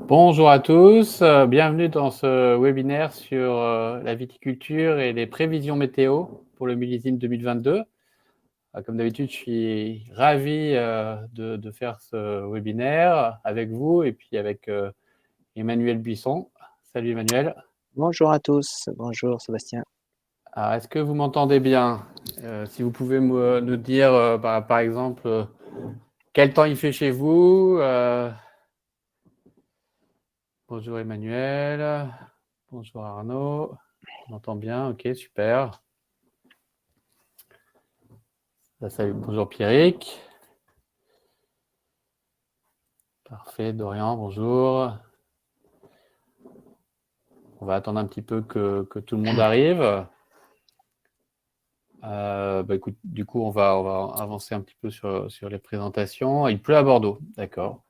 Bonjour à tous, bienvenue dans ce webinaire sur la viticulture et les prévisions météo pour le millésime 2022. Comme d'habitude, je suis ravi de faire ce webinaire avec vous et puis avec Emmanuel Buisson. Salut Emmanuel. Bonjour à tous, bonjour Sébastien. Alors, est-ce que vous m'entendez bien? Si vous pouvez nous dire, par exemple, quel temps il fait chez vous? Bonjour Emmanuel, bonjour Arnaud, on entend bien, ok, super. Salut, bonjour Pierrick. Parfait, Dorian, bonjour. On va attendre un petit peu que tout le monde arrive. Écoute, du coup, on va avancer un petit peu sur les présentations. Il pleut à Bordeaux, d'accord.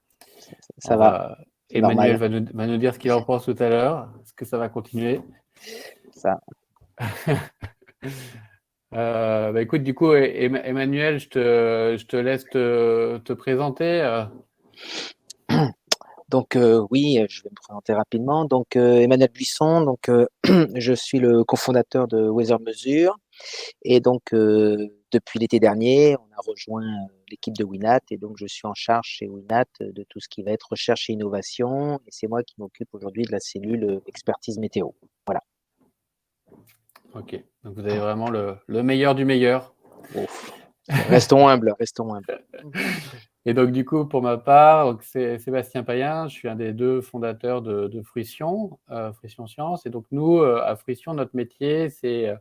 Ça va, c'est Emmanuel normal. va nous dire ce qu'il en pense tout à l'heure. Est-ce que ça va continuer? Ça. Écoute, du coup, Emmanuel, je te laisse te présenter. Donc oui, je vais me présenter rapidement. Donc Emmanuel Buisson, donc je suis le cofondateur de Weather Mesure et donc depuis l'été dernier, on a rejoint l'équipe de Winat et donc je suis en charge chez Winat de tout ce qui va être recherche et innovation et c'est moi qui m'occupe aujourd'hui de la cellule expertise météo. Voilà. Ok, donc vous avez vraiment le meilleur du meilleur. Ouf. Restons humbles, restons humbles. Et donc, du coup, pour ma part, c'est Sébastien Payen, je suis un des deux fondateurs de Fruition, Fruition Science. Et donc, nous, à Fruition, notre métier, c'est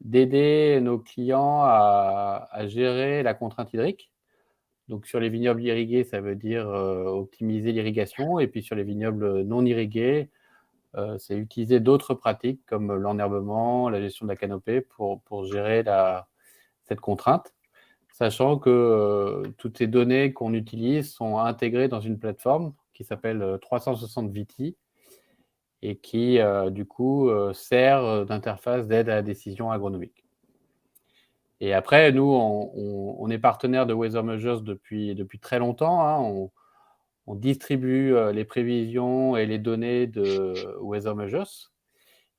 d'aider nos clients à gérer la contrainte hydrique. Donc, sur les vignobles irrigués, ça veut dire optimiser l'irrigation. Et puis, sur les vignobles non irrigués, c'est utiliser d'autres pratiques comme l'enherbement, la gestion de la canopée pour gérer cette contrainte. Sachant que toutes ces données qu'on utilise sont intégrées dans une plateforme qui s'appelle 360 Viti et qui, du coup, sert d'interface d'aide à la décision agronomique. Et après, nous, on est partenaire de Weather Measures depuis très longtemps. Hein. On distribue les prévisions et les données de Weather Measures.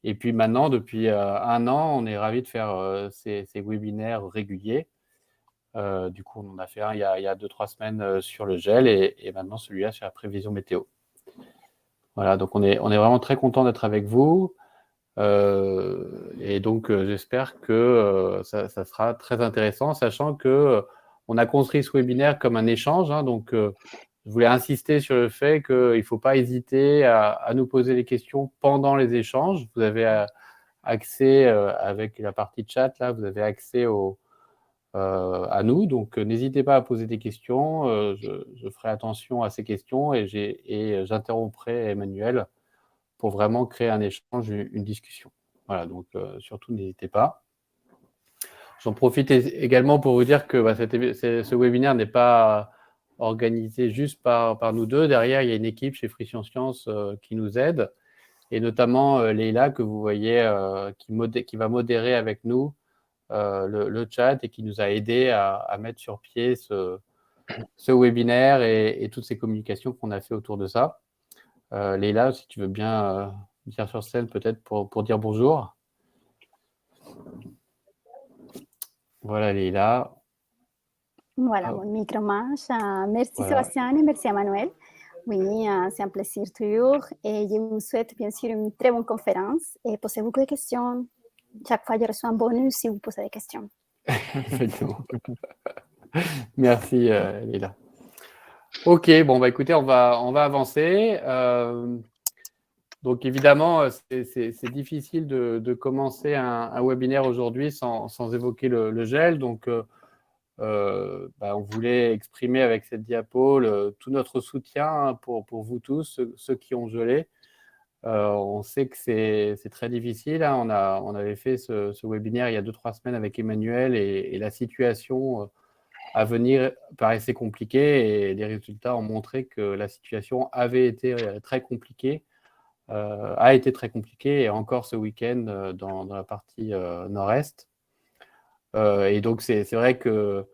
Et puis maintenant, depuis un an, on est ravis de faire ces webinaires réguliers. Du coup, on en a fait un il y a 2-3 semaines sur le gel et maintenant celui-là sur la prévision météo. Voilà, donc on est vraiment très content d'être avec vous. Et donc, j'espère que ça sera très intéressant, sachant que on a construit ce webinaire comme un échange. Hein, donc, je voulais insister sur le fait qu'il ne faut pas hésiter à nous poser des questions pendant les échanges. Vous avez accès, avec la partie chat, là, vous avez accès à nous. Donc, n'hésitez pas à poser des questions. Je ferai attention à ces questions et j'interromprai Emmanuel pour vraiment créer un échange, une discussion. Voilà, donc surtout n'hésitez pas. J'en profite également pour vous dire que ce webinaire n'est pas organisé juste par nous deux. Derrière, il y a une équipe chez Fruition Science qui nous aide, et notamment Leïla, que vous voyez, qui va modérer avec nous le chat et qui nous a aidé à mettre sur pied ce webinaire et toutes ces communications qu'on a fait autour de ça. Leïla, si tu veux bien venir sur scène peut-être pour dire bonjour. Voilà, Leïla. Voilà, mon micro marche. Merci voilà. Sébastien et merci Emmanuel. Oui, c'est un plaisir toujours et je vous souhaite bien sûr une très bonne conférence et posez beaucoup de questions. Chaque fois, je reçois un bonus si vous posez des questions. Effectivement. Merci, Leïla. Ok, bon, écoutez, on va avancer. Donc, évidemment, c'est difficile de commencer un webinaire aujourd'hui sans évoquer le gel. Donc, on voulait exprimer avec cette diapo tout notre soutien pour vous tous, ceux qui ont gelé. On sait que c'est très difficile. Hein. On avait fait ce webinaire il y a 2-3 semaines avec Emmanuel et la situation à venir paraissait compliquée et les résultats ont montré que la situation avait été très compliquée, a été très compliquée et encore ce week-end dans la partie nord-est. Et donc, c'est vrai que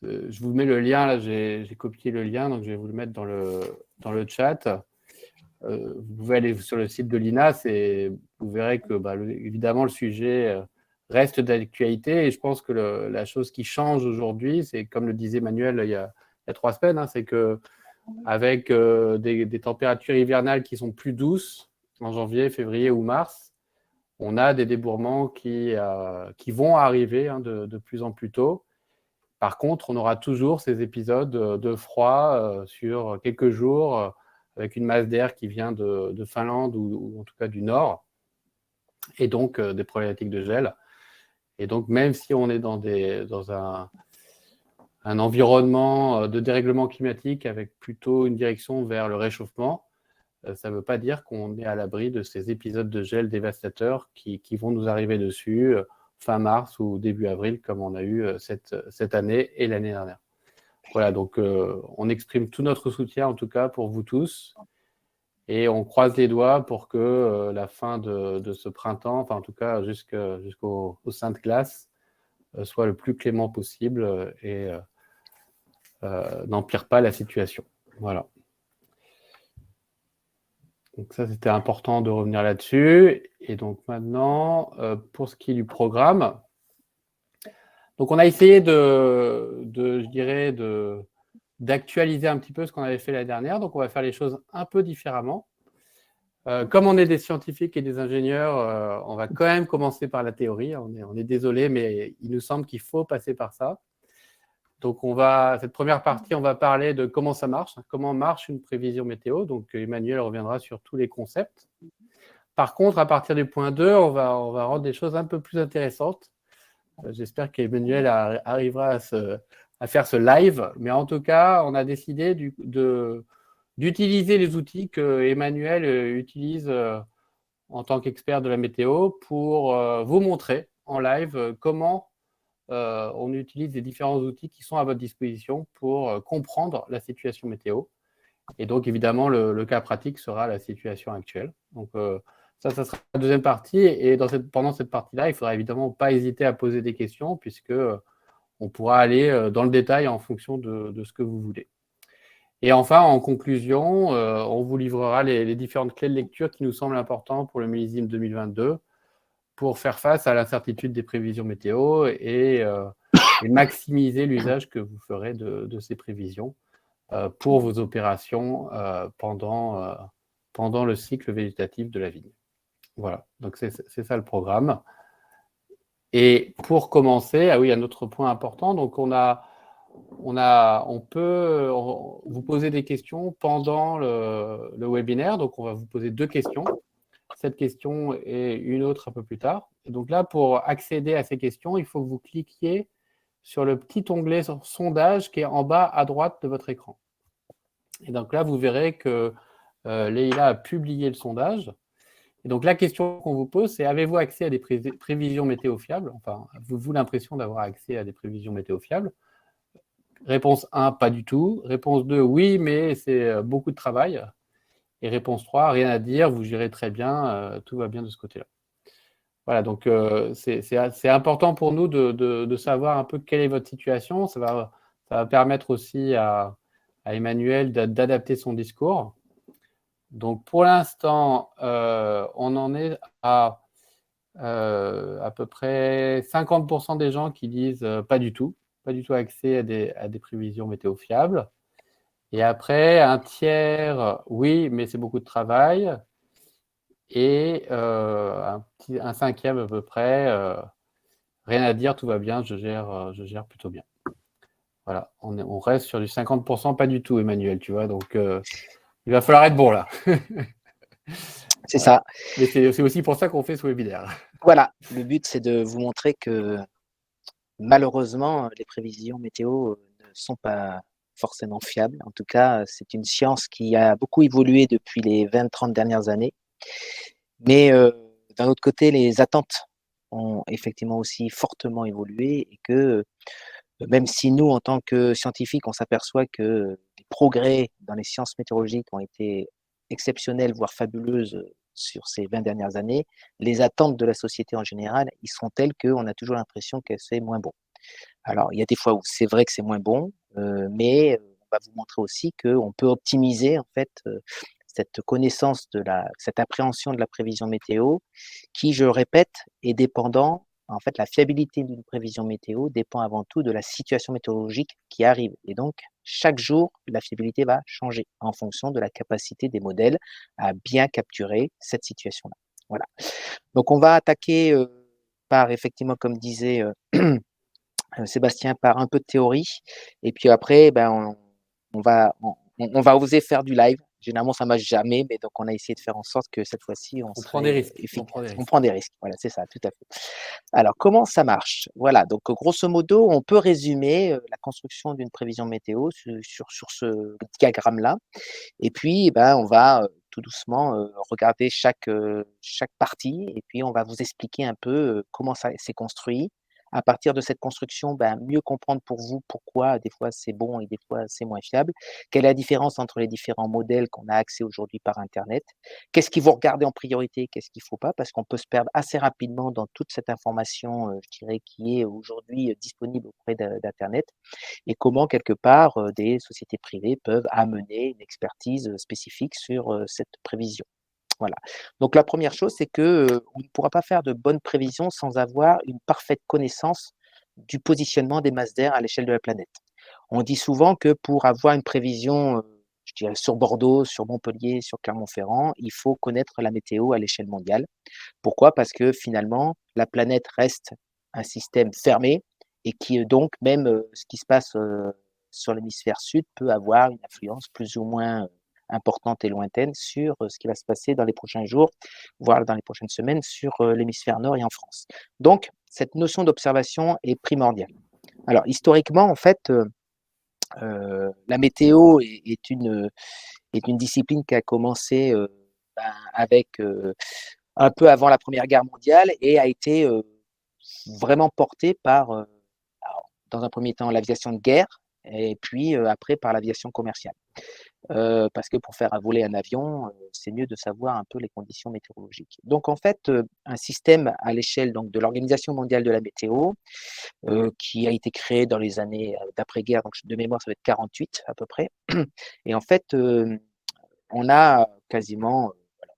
je vous mets le lien, là, j'ai copié le lien, donc je vais vous le mettre dans le chat. vous pouvez aller sur le site de l'INAS et vous verrez que évidemment le sujet reste d'actualité, et je pense que la chose qui change aujourd'hui, c'est comme le disait Manuel il y a 3 semaines, hein, c'est que avec des températures hivernales qui sont plus douces en janvier, février ou mars, on a des débourrements qui vont arriver de plus en plus tôt. Par contre, on aura toujours ces épisodes de froid sur quelques jours avec une masse d'air qui vient de Finlande ou en tout cas du nord, et donc des problématiques de gel. Et donc, même si on est dans un environnement de dérèglement climatique avec plutôt une direction vers le réchauffement, ça ne veut pas dire qu'on est à l'abri de ces épisodes de gel dévastateurs qui vont nous arriver dessus fin mars ou début avril, comme on a eu cette année et l'année dernière. Voilà, donc on exprime tout notre soutien, en tout cas pour vous tous, et on croise les doigts pour que la fin de ce printemps, enfin en tout cas jusqu'aux saintes glaces, soit le plus clément possible et n'empire pas la situation. Voilà. Donc ça, c'était important de revenir là-dessus. Et donc maintenant, pour ce qui est du programme, donc on a essayé d'actualiser un petit peu ce qu'on avait fait l'année dernière. Donc on va faire les choses un peu différemment. Comme on est des scientifiques et des ingénieurs, on va quand même commencer par la théorie. On est désolé, mais il nous semble qu'il faut passer par ça. Donc, cette première partie, on va parler de comment ça marche, comment marche une prévision météo. Donc, Emmanuel reviendra sur tous les concepts. Par contre, à partir du point 2, on va rendre des choses un peu plus intéressantes. J'espère qu'Emmanuel arrivera à faire ce live. Mais en tout cas, on a décidé d'utiliser les outils que Emmanuel utilise en tant qu'expert de la météo pour vous montrer en live comment on utilise les différents outils qui sont à votre disposition pour comprendre la situation météo. Et donc, évidemment, le cas pratique sera la situation actuelle. Donc, ça sera la deuxième partie. Et pendant cette partie-là, il ne faudra évidemment pas hésiter à poser des questions, puisque on pourra aller dans le détail en fonction de ce que vous voulez. Et enfin, en conclusion, on vous livrera les différentes clés de lecture qui nous semblent importantes pour le millésime 2022 pour faire face à l'incertitude des prévisions météo et maximiser l'usage que vous ferez de ces prévisions pour vos opérations pendant le cycle végétatif de la vigne. Voilà, donc c'est ça le programme. Et pour commencer, oui, un autre point important, donc on peut vous poser des questions pendant le webinaire, donc on va vous poser 2 questions. Cette question et une autre un peu plus tard. Et donc là, pour accéder à ces questions, il faut que vous cliquiez sur le petit onglet sondage qui est en bas à droite de votre écran. Et donc là, vous verrez que Leïla a publié le sondage. Et donc la question qu'on vous pose, c'est avez-vous accès à des prévisions météo fiables? Enfin, avez-vous l'impression d'avoir accès à des prévisions météo fiables? Réponse 1, pas du tout. Réponse 2, oui, mais c'est beaucoup de travail. Et réponse 3, rien à dire, vous gérez très bien, tout va bien de ce côté-là. Voilà, donc c'est important pour nous de savoir un peu quelle est votre situation. Ça va permettre aussi à Emmanuel d'adapter son discours. Donc pour l'instant, on en est à peu près 50% des gens qui disent pas du tout accès à des prévisions météo fiables. Et après, un tiers, oui, mais c'est beaucoup de travail. Et un cinquième à peu près, rien à dire, tout va bien, je gère plutôt bien. Voilà, on reste sur du 50%, pas du tout, Emmanuel, tu vois, donc il va falloir être bon là. C'est ça. Mais c'est aussi pour ça qu'on fait ce webinaire. Voilà, le but c'est de vous montrer que malheureusement, les prévisions météo ne sont pas forcément fiables. En tout cas, c'est une science qui a beaucoup évolué depuis les 20-30 dernières années. Mais d'un autre côté, les attentes ont effectivement aussi fortement évolué et que même si nous, en tant que scientifiques, on s'aperçoit que les progrès dans les sciences météorologiques ont été exceptionnels, voire fabuleuses sur ces 20 dernières années, les attentes de la société en général, ils sont telles qu'on a toujours l'impression que c'est moins bon. Alors, il y a des fois où c'est vrai que c'est moins bon, mais on va vous montrer aussi qu'on peut optimiser en fait cette connaissance cette appréhension de la prévision météo qui, je le répète, est dépendant. En fait, la fiabilité d'une prévision météo dépend avant tout de la situation météorologique qui arrive. Et donc, chaque jour, la fiabilité va changer en fonction de la capacité des modèles à bien capturer cette situation-là. Voilà. Donc, on va attaquer par, effectivement, comme disait Sébastien, par un peu de théorie. Et puis après, ben, on va oser faire du live. Généralement, ça ne marche jamais, mais donc on a essayé de faire en sorte que cette fois-ci, on prend des serait risques. efficace. On prend des risques. Voilà, c'est ça, tout à fait. Alors, comment ça marche? Voilà, donc grosso modo, on peut résumer la construction d'une prévision météo sur ce diagramme-là. Et puis, ben, on va tout doucement regarder chaque partie et puis on va vous expliquer un peu comment ça s'est construit. À partir de cette construction, ben, mieux comprendre pour vous pourquoi des fois c'est bon et des fois c'est moins fiable. Quelle est la différence entre les différents modèles qu'on a accès aujourd'hui par Internet? Qu'est-ce qu'il faut regarder en priorité? Qu'est-ce qu'il ne faut pas? Parce qu'on peut se perdre assez rapidement dans toute cette information, je dirais, qui est aujourd'hui disponible auprès d'Internet et comment, quelque part, des sociétés privées peuvent amener une expertise spécifique sur cette prévision. Voilà. Donc la première chose, c'est que on ne pourra pas faire de bonnes prévisions sans avoir une parfaite connaissance du positionnement des masses d'air à l'échelle de la planète. On dit souvent que pour avoir une prévision, je dirais sur Bordeaux, sur Montpellier, sur Clermont-Ferrand, il faut connaître la météo à l'échelle mondiale. Pourquoi? Parce que finalement, la planète reste un système fermé et qui donc même ce qui se passe sur l'hémisphère sud peut avoir une influence plus ou moins importante et lointaine sur ce qui va se passer dans les prochains jours, voire dans les prochaines semaines sur l'hémisphère nord et en France. Donc, cette notion d'observation est primordiale. Alors, historiquement, en fait, la météo est une discipline qui a commencé avec un peu avant la Première Guerre mondiale et a été vraiment portée par, alors, dans un premier temps, l'aviation de guerre et puis après par l'aviation commerciale. Parce que pour faire voler un avion, c'est mieux de savoir un peu les conditions météorologiques. Donc en fait, un système à l'échelle donc de l'Organisation mondiale de la météo, qui a été créé dans les années d'après-guerre, donc de mémoire ça va être 48 à peu près. Et en fait, on a quasiment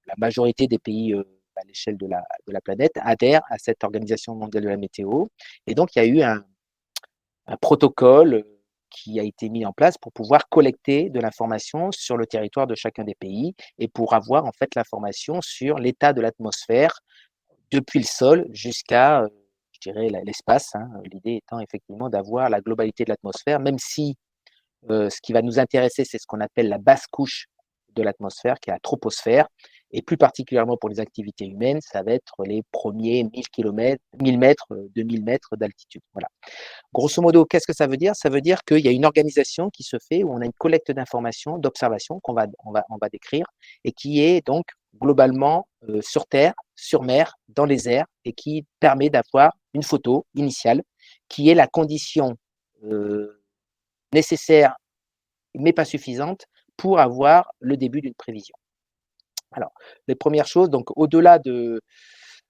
la majorité des pays à l'échelle de la planète adhèrent à cette Organisation mondiale de la météo. Et donc, il y a eu un protocole qui a été mis en place pour pouvoir collecter de l'information sur le territoire de chacun des pays et pour avoir en fait l'information sur l'état de l'atmosphère depuis le sol jusqu'à, je dirais, l'espace. Hein. L'idée étant effectivement d'avoir la globalité de l'atmosphère, même si ce qui va nous intéresser, c'est ce qu'on appelle la basse couche de l'atmosphère, qui est la troposphère. Et plus particulièrement pour les activités humaines, ça va être les premiers 1000 km, 1000 mètres, 2000 mètres d'altitude. Voilà. Grosso modo, qu'est-ce que ça veut dire? Ça veut dire qu'il y a une organisation qui se fait où on a une collecte d'informations, d'observations qu'on va décrire et qui est donc globalement sur terre, sur mer, dans les airs et qui permet d'avoir une photo initiale qui est la condition nécessaire mais pas suffisante pour avoir le début d'une prévision. Alors, les premières choses, donc au-delà de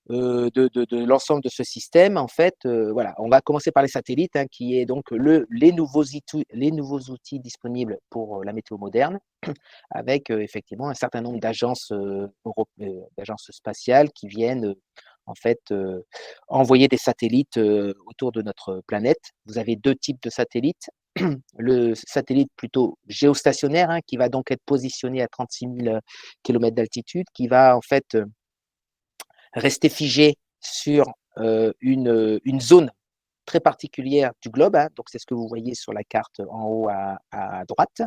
l'ensemble de ce système, en fait, voilà, on va commencer par les satellites, hein, qui est donc les nouveaux outils disponibles pour la météo moderne, avec effectivement un certain nombre d'agences d'agences spatiales qui viennent en fait envoyer des satellites autour de notre planète. Vous avez deux types de satellites. Le satellite plutôt géostationnaire, hein, qui va donc être positionné à 36 000 km d'altitude, qui va en fait rester figé sur une zone très particulière du globe, hein, donc c'est ce que vous voyez sur la carte en haut à droite,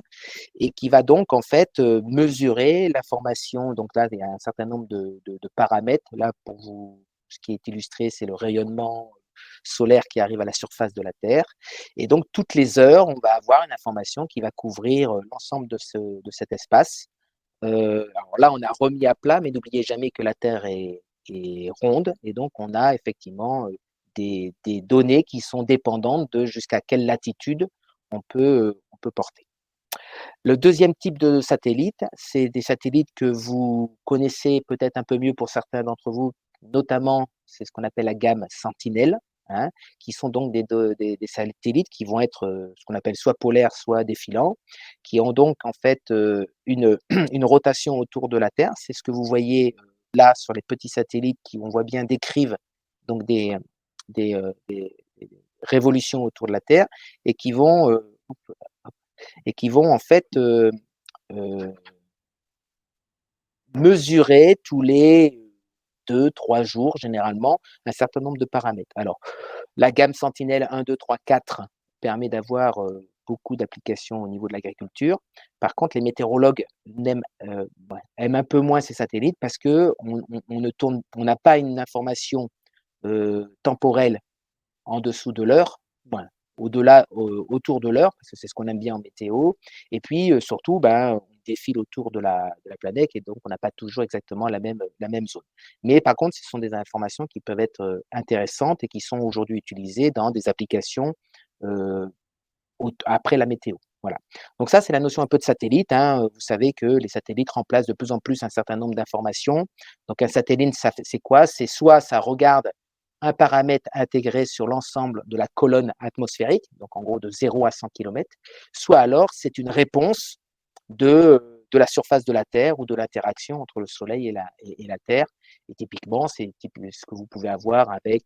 et qui va donc en fait mesurer l'information. Donc là, il y a un certain nombre de paramètres. Là, pour vous, ce qui est illustré, c'est le rayonnement solaire qui arrive à la surface de la Terre. Et donc, toutes les heures, on va avoir une information qui va couvrir l'ensemble de cet espace. Alors là, on a remis à plat, mais n'oubliez jamais que la Terre est ronde, et donc on a effectivement des données qui sont dépendantes de jusqu'à quelle latitude on peut porter. Le deuxième type de satellite, c'est des satellites que vous connaissez peut-être un peu mieux pour certains d'entre vous, notamment c'est ce qu'on appelle la gamme Sentinelle. hein, qui sont donc des satellites qui vont être ce qu'on appelle soit polaires, soit défilants, qui ont donc en fait une, une rotation autour de la Terre. C'est ce que vous voyez là sur les petits satellites qui, on voit bien, décrivent donc des révolutions autour de la Terre et qui vont en fait mesurer tous les 2-3 jours généralement un certain nombre de paramètres. Alors, la gamme Sentinelle 1, 2, 3, 4 permet d'avoir beaucoup d'applications au niveau de l'agriculture. Par contre, les météorologues aiment un peu moins ces satellites parce on n'a pas une information temporelle en dessous de l'heure, voilà, autour de l'heure, parce que c'est ce qu'on aime bien en météo. Et puis surtout, on défile autour de la planète et donc on n'a pas toujours exactement la même zone. Mais par contre, ce sont des informations qui peuvent être intéressantes et qui sont aujourd'hui utilisées dans des applications après la météo. Voilà. Donc ça, c'est la notion un peu de satellite, hein. Vous savez que les satellites remplacent de plus en plus un certain nombre d'informations. Donc un satellite, c'est quoi? C'est soit ça regarde un paramètre intégré sur l'ensemble de la colonne atmosphérique, donc en gros de 0 à 100 km, soit alors c'est une réponse de la surface de la Terre ou de l'interaction entre le Soleil et la Terre. Et typiquement, c'est ce que vous pouvez avoir avec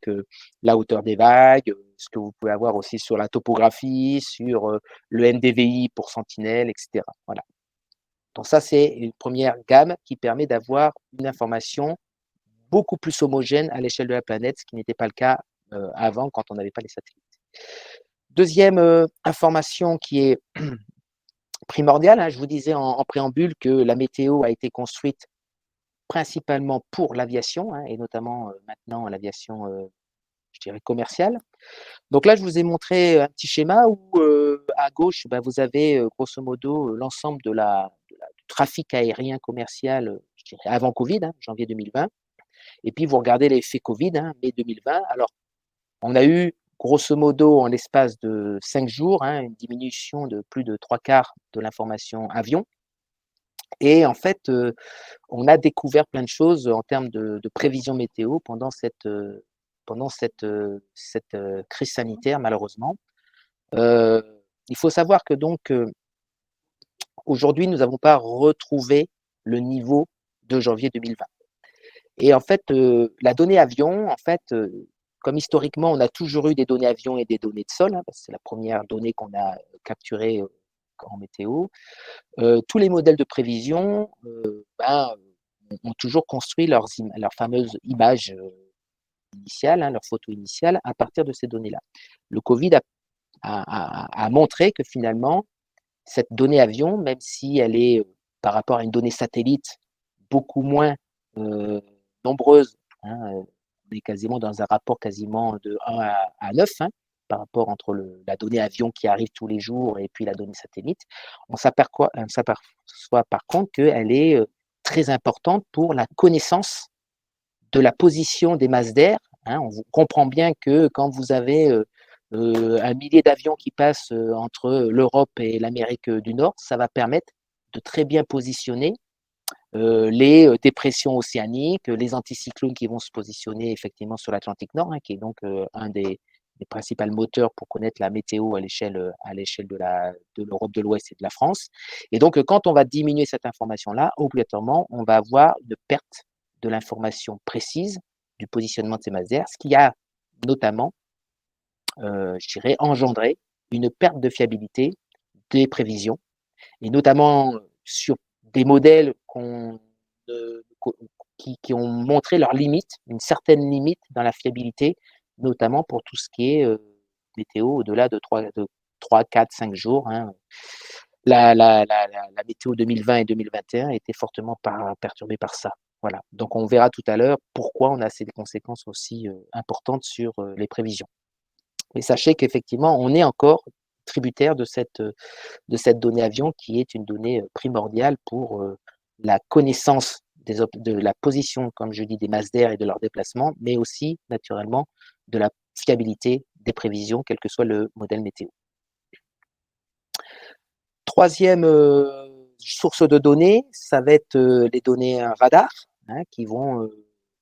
la hauteur des vagues, ce que vous pouvez avoir aussi sur la topographie, sur le NDVI pour Sentinelle, etc. Voilà. Donc ça, c'est une première gamme qui permet d'avoir une information beaucoup plus homogène à l'échelle de la planète, ce qui n'était pas le cas avant quand on n'avait pas les satellites. Deuxième information qui est primordiale, hein, je vous disais en préambule que la météo a été construite principalement pour l'aviation, hein, et notamment maintenant l'aviation, je dirais, commerciale. Donc là, je vous ai montré un petit schéma où à gauche, vous avez grosso modo l'ensemble du trafic aérien commercial, je dirais avant Covid, hein, janvier 2020. Et puis, vous regardez l'effet Covid, hein, mai 2020. Alors, on a eu, grosso modo, en l'espace de 5 jours, hein, une diminution de plus de 3/4 de l'information avion. Et en fait, on a découvert plein de choses en termes de prévision météo pendant cette crise sanitaire, malheureusement. Il faut savoir que donc, aujourd'hui, nous n'avons pas retrouvé le niveau de janvier 2020. Et en fait, la donnée avion, en fait, comme historiquement, on a toujours eu des données avion et des données de sol, hein, parce que c'est la première donnée qu'on a capturée en météo. Tous les modèles de prévision ont toujours construit leurs fameuses images initiales, hein, leurs photos initiales, à partir de ces données-là. Le Covid a montré que finalement, cette donnée avion, même si elle est, par rapport à une donnée satellite, beaucoup moins nombreuse, hein, on est quasiment dans un rapport quasiment de 1 à 9, hein, par rapport entre la donnée avion qui arrive tous les jours et puis la donnée satellite. On s'aperçoit par contre qu'elle est très importante pour la connaissance de la position des masses d'air, hein. On comprend bien que quand vous avez un millier d'avions qui passent entre l'Europe et l'Amérique du Nord, ça va permettre de très bien positionner les dépressions océaniques, les anticyclones qui vont se positionner effectivement sur l'Atlantique Nord, hein, qui est donc un des principaux moteurs pour connaître la météo à l'échelle de l'Europe de l'Ouest et de la France. Et donc, quand on va diminuer cette information-là, obligatoirement, on va avoir une perte de l'information précise du positionnement de ces masses d'air, ce qui a notamment, je dirais, engendré une perte de fiabilité des prévisions, et notamment sur des modèles qui ont montré leurs limites, une certaine limite dans la fiabilité, notamment pour tout ce qui est météo au-delà de 3, 4, 5 jours, hein. La météo 2020 et 2021 était fortement perturbée par ça. Voilà. Donc on verra tout à l'heure pourquoi on a ces conséquences aussi importantes sur les prévisions. Mais sachez qu'effectivement, on est encore tributaire de cette donnée avion qui est une donnée primordiale pour la connaissance de la position, comme je dis, des masses d'air et de leur déplacement, mais aussi, naturellement, de la fiabilité des prévisions, quel que soit le modèle météo. Troisième source de données, ça va être les données radar, hein, qui vont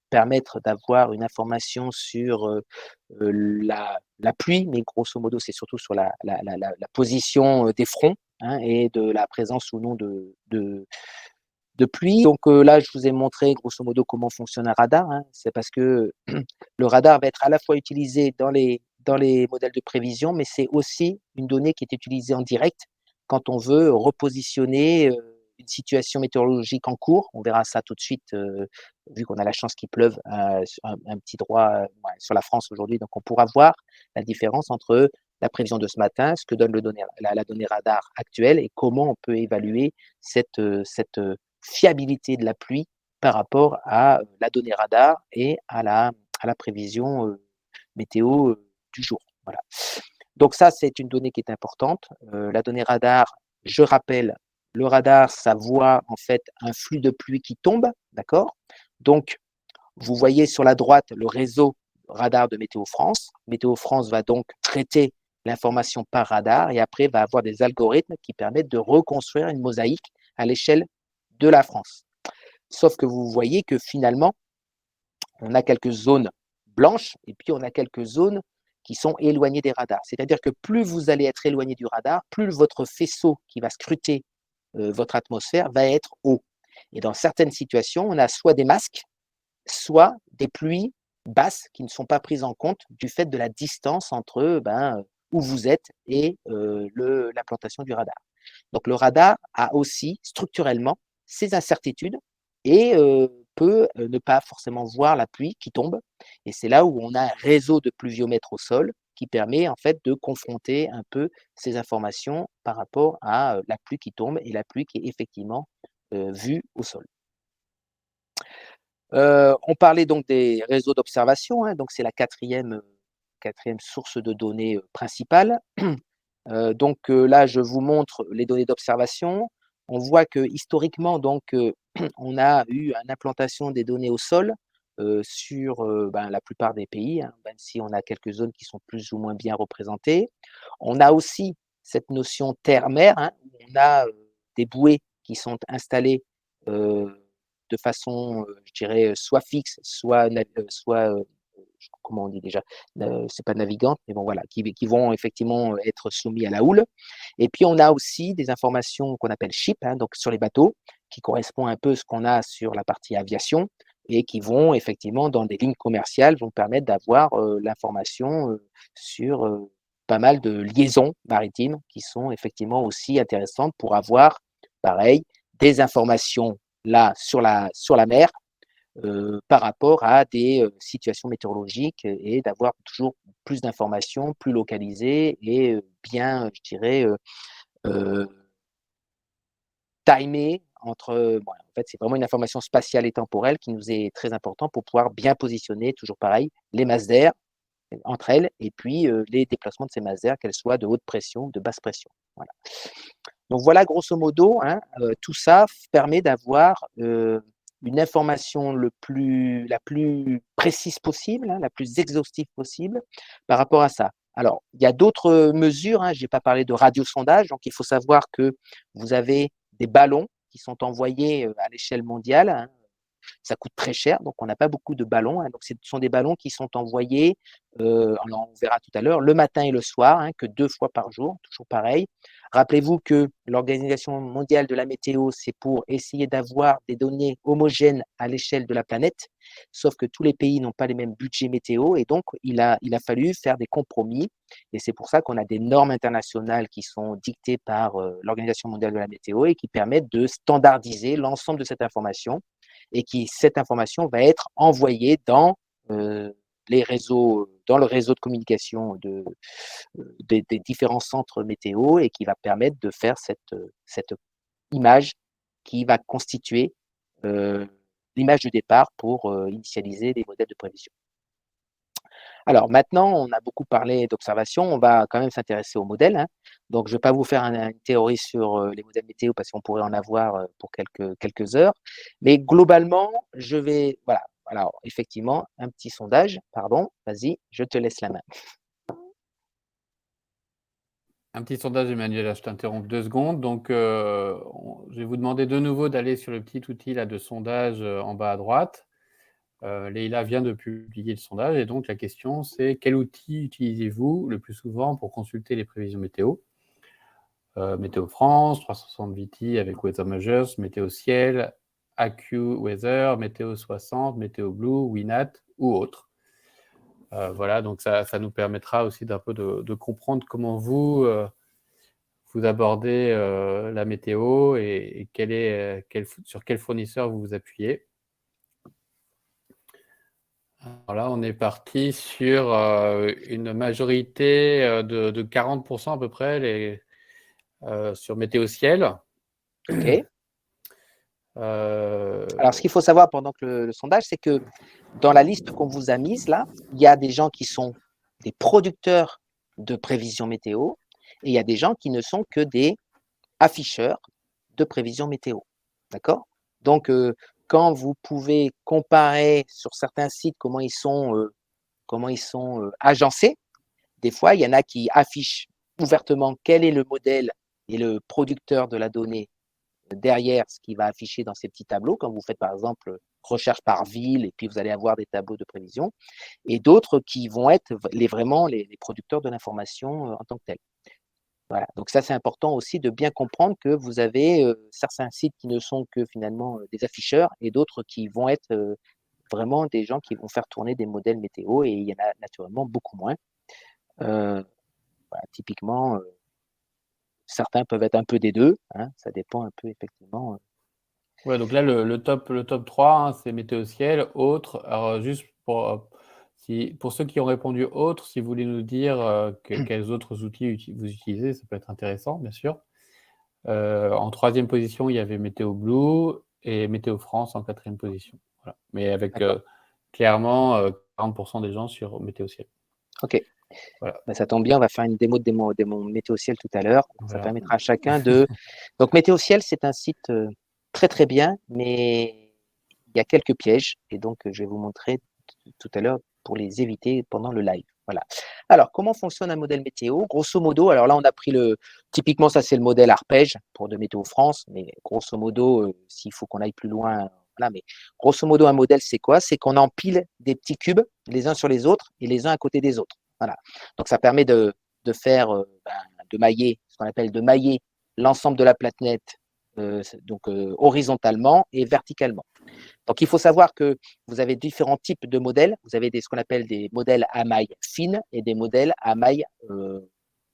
permettre d'avoir une information sur la pluie, mais grosso modo, c'est surtout sur la position des fronts, hein, et de la présence ou non de pluie. Donc là, je vous ai montré grosso modo comment fonctionne un radar, hein. C'est parce que le radar va être à la fois utilisé dans les modèles de prévision, mais c'est aussi une donnée qui est utilisée en direct quand on veut repositionner une situation météorologique en cours. On verra ça tout de suite, vu qu'on a la chance qu'il pleuve un petit droit sur la France aujourd'hui. Donc on pourra voir la différence entre la prévision de ce matin, ce que donne la donnée radar actuelle et comment on peut évaluer cette fiabilité de la pluie par rapport à la donnée radar et à la prévision météo du jour. Voilà. Donc ça, c'est une donnée qui est importante. La donnée radar, je rappelle, le radar, ça voit en fait un flux de pluie qui tombe, d'accord? Donc, vous voyez sur la droite le réseau radar de Météo France. Météo France va donc traiter l'information par radar et après va avoir des algorithmes qui permettent de reconstruire une mosaïque à l'échelle de la France. Sauf que vous voyez que finalement, on a quelques zones blanches et puis on a quelques zones qui sont éloignées des radars. C'est-à-dire que plus vous allez être éloigné du radar, plus votre faisceau qui va scruter votre atmosphère va être haut. Et dans certaines situations, on a soit des masques, soit des pluies basses qui ne sont pas prises en compte du fait de la distance entre où vous êtes et l'implantation du radar. Donc le radar a aussi structurellement ses incertitudes et peut ne pas forcément voir la pluie qui tombe. Et c'est là où on a un réseau de pluviomètres au sol qui permet en fait de confronter un peu ces informations par rapport à la pluie qui tombe et la pluie qui est effectivement vue au sol. On parlait donc des réseaux d'observation, hein, donc c'est la quatrième source de données principale. Donc là, je vous montre les données d'observation. On voit que historiquement, donc, on a eu une implantation des données au sol sur la plupart des pays, hein, même si on a quelques zones qui sont plus ou moins bien représentées. On a aussi cette notion terre-mer, hein, où on a des bouées qui sont installées de façon, je dirais, soit fixe, soit comment on dit déjà, c'est pas navigante, mais bon voilà, qui vont effectivement être soumis à la houle. Et puis on a aussi des informations qu'on appelle ship, hein, donc sur les bateaux, qui correspond un peu à ce qu'on a sur la partie aviation et qui vont effectivement dans des lignes commerciales vont permettre d'avoir l'information sur pas mal de liaisons maritimes qui sont effectivement aussi intéressantes pour avoir, pareil, des informations là sur la mer par rapport à des situations météorologiques et d'avoir toujours plus d'informations, plus localisées et bien, je dirais, timées entre. Bon, en fait, c'est vraiment une information spatiale et temporelle qui nous est très important pour pouvoir bien positionner, toujours pareil, les masses d'air entre elles et puis les déplacements de ces masses d'air, qu'elles soient de haute pression ou de basse pression. Voilà. Donc voilà, grosso modo, hein, tout ça permet d'avoir une information la plus précise possible, hein, la plus exhaustive possible par rapport à ça. Alors, il y a d'autres mesures, hein, je n'ai pas parlé de radiosondage, donc il faut savoir que vous avez des ballons qui sont envoyés à l'échelle mondiale, hein. Ça coûte très cher, donc on n'a pas beaucoup de ballons, hein. Donc ce sont des ballons qui sont envoyés, alors on verra tout à l'heure, le matin et le soir, hein, que 2 fois par jour, toujours pareil. Rappelez-vous que l'Organisation mondiale de la météo, c'est pour essayer d'avoir des données homogènes à l'échelle de la planète, sauf que tous les pays n'ont pas les mêmes budgets météo et donc il a fallu faire des compromis et c'est pour ça qu'on a des normes internationales qui sont dictées par l'Organisation mondiale de la météo et qui permettent de standardiser l'ensemble de cette information et cette information va être envoyée dans les réseaux, dans le réseau de communication des différents centres météo et qui va permettre de faire cette image qui va constituer l'image de départ pour initialiser les modèles de prévision. Alors maintenant, on a beaucoup parlé d'observation, on va quand même s'intéresser aux modèles, hein. Donc je ne vais pas vous faire une théorie sur les modèles météo parce qu'on pourrait en avoir pour quelques heures. Mais globalement, je vais. Voilà. Alors effectivement, un petit sondage. Pardon, vas-y, je te laisse la main. Un petit sondage, Emmanuel, je t'interromps 2 secondes. Donc, je vais vous demander de nouveau d'aller sur le petit outil là, de sondage en bas à droite. Leïla vient de publier le sondage et donc la question c'est quel outil utilisez-vous le plus souvent pour consulter les prévisions météo? Météo France, 360 VT avec Weather Measures, Météo Ciel, AccuWeather, Météo 60, Météo Blue, Winat ou autre. Voilà, donc ça nous permettra aussi d'un peu de comprendre comment vous abordez la météo et sur quel fournisseur vous vous appuyez. Alors là, on est parti sur une majorité de 40% à peu près sur Météo Ciel. OK. Alors, ce qu'il faut savoir pendant que le sondage, c'est que dans la liste qu'on vous a mise là, il y a des gens qui sont des producteurs de prévisions météo et il y a des gens qui ne sont que des afficheurs de prévisions météo. D'accord? Donc, quand vous pouvez comparer sur certains sites comment ils sont agencés, des fois, il y en a qui affichent ouvertement quel est le modèle et le producteur de la donnée derrière ce qui va afficher dans ces petits tableaux, quand vous faites par exemple recherche par ville, et puis vous allez avoir des tableaux de prévision, et d'autres qui vont être vraiment les producteurs de l'information en tant que tel. Voilà. Donc ça, c'est important aussi de bien comprendre que vous avez certains sites qui ne sont que finalement des afficheurs et d'autres qui vont être vraiment des gens qui vont faire tourner des modèles météo, et il y en a naturellement beaucoup moins. Voilà, typiquement, certains peuvent être un peu des deux, hein, ça dépend un peu effectivement. Ouais, donc là, le top 3, hein, c'est Météo Ciel, autre. Alors, juste pour ceux qui ont répondu autre, si vous voulez nous dire quels autres outils vous utilisez, ça peut être intéressant, bien sûr. En troisième position, il y avait Météo Blue et Météo France en quatrième position. Voilà. Mais avec clairement 40% des gens sur Météo Ciel. Ok. Voilà. Ben, ça tombe bien, on va faire une démo de mon Météo Ciel tout à l'heure. Ça permettra à chacun de… Donc Météo Ciel, c'est un site très très bien, mais il y a quelques pièges, et donc je vais vous montrer tout à l'heure pour les éviter pendant le live. Voilà. Alors, comment fonctionne un modèle météo? Grosso modo, alors là, on a pris typiquement, ça c'est le modèle arpège pour de Météo France, mais grosso modo, s'il faut qu'on aille plus loin, voilà, mais grosso modo, un modèle, c'est quoi? C'est qu'on empile des petits cubes les uns sur les autres et les uns à côté des autres. Voilà. Donc, ça permet de faire, de mailler, ce qu'on appelle de mailler l'ensemble de la planète, horizontalement et verticalement. Donc, il faut savoir que vous avez différents types de modèles. Vous avez ce qu'on appelle des modèles à maille fine et des modèles à maille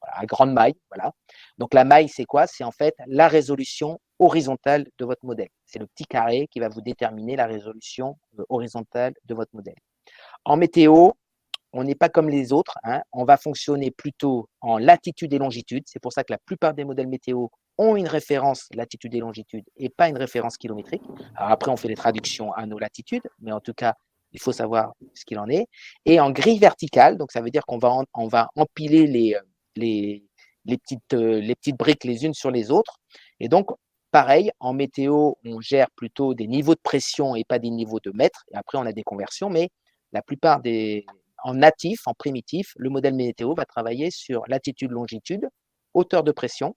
à grande maille. Voilà. Donc, la maille, c'est quoi? C'est en fait la résolution horizontale de votre modèle. C'est le petit carré qui va vous déterminer la résolution horizontale de votre modèle. En météo, on n'est pas comme les autres, hein. On va fonctionner plutôt en latitude et longitude. C'est pour ça que la plupart des modèles météo ont une référence latitude et longitude et pas une référence kilométrique. Alors après, on fait les traductions à nos latitudes, mais en tout cas, il faut savoir ce qu'il en est. Et en grille verticale, donc ça veut dire qu'on va, empiler les petites briques les unes sur les autres. Et donc, pareil, en météo, on gère plutôt des niveaux de pression et pas des niveaux de mètres. Et après, on a des conversions, mais la plupart en natif, en primitif, le modèle météo va travailler sur latitude, longitude, hauteur de pression,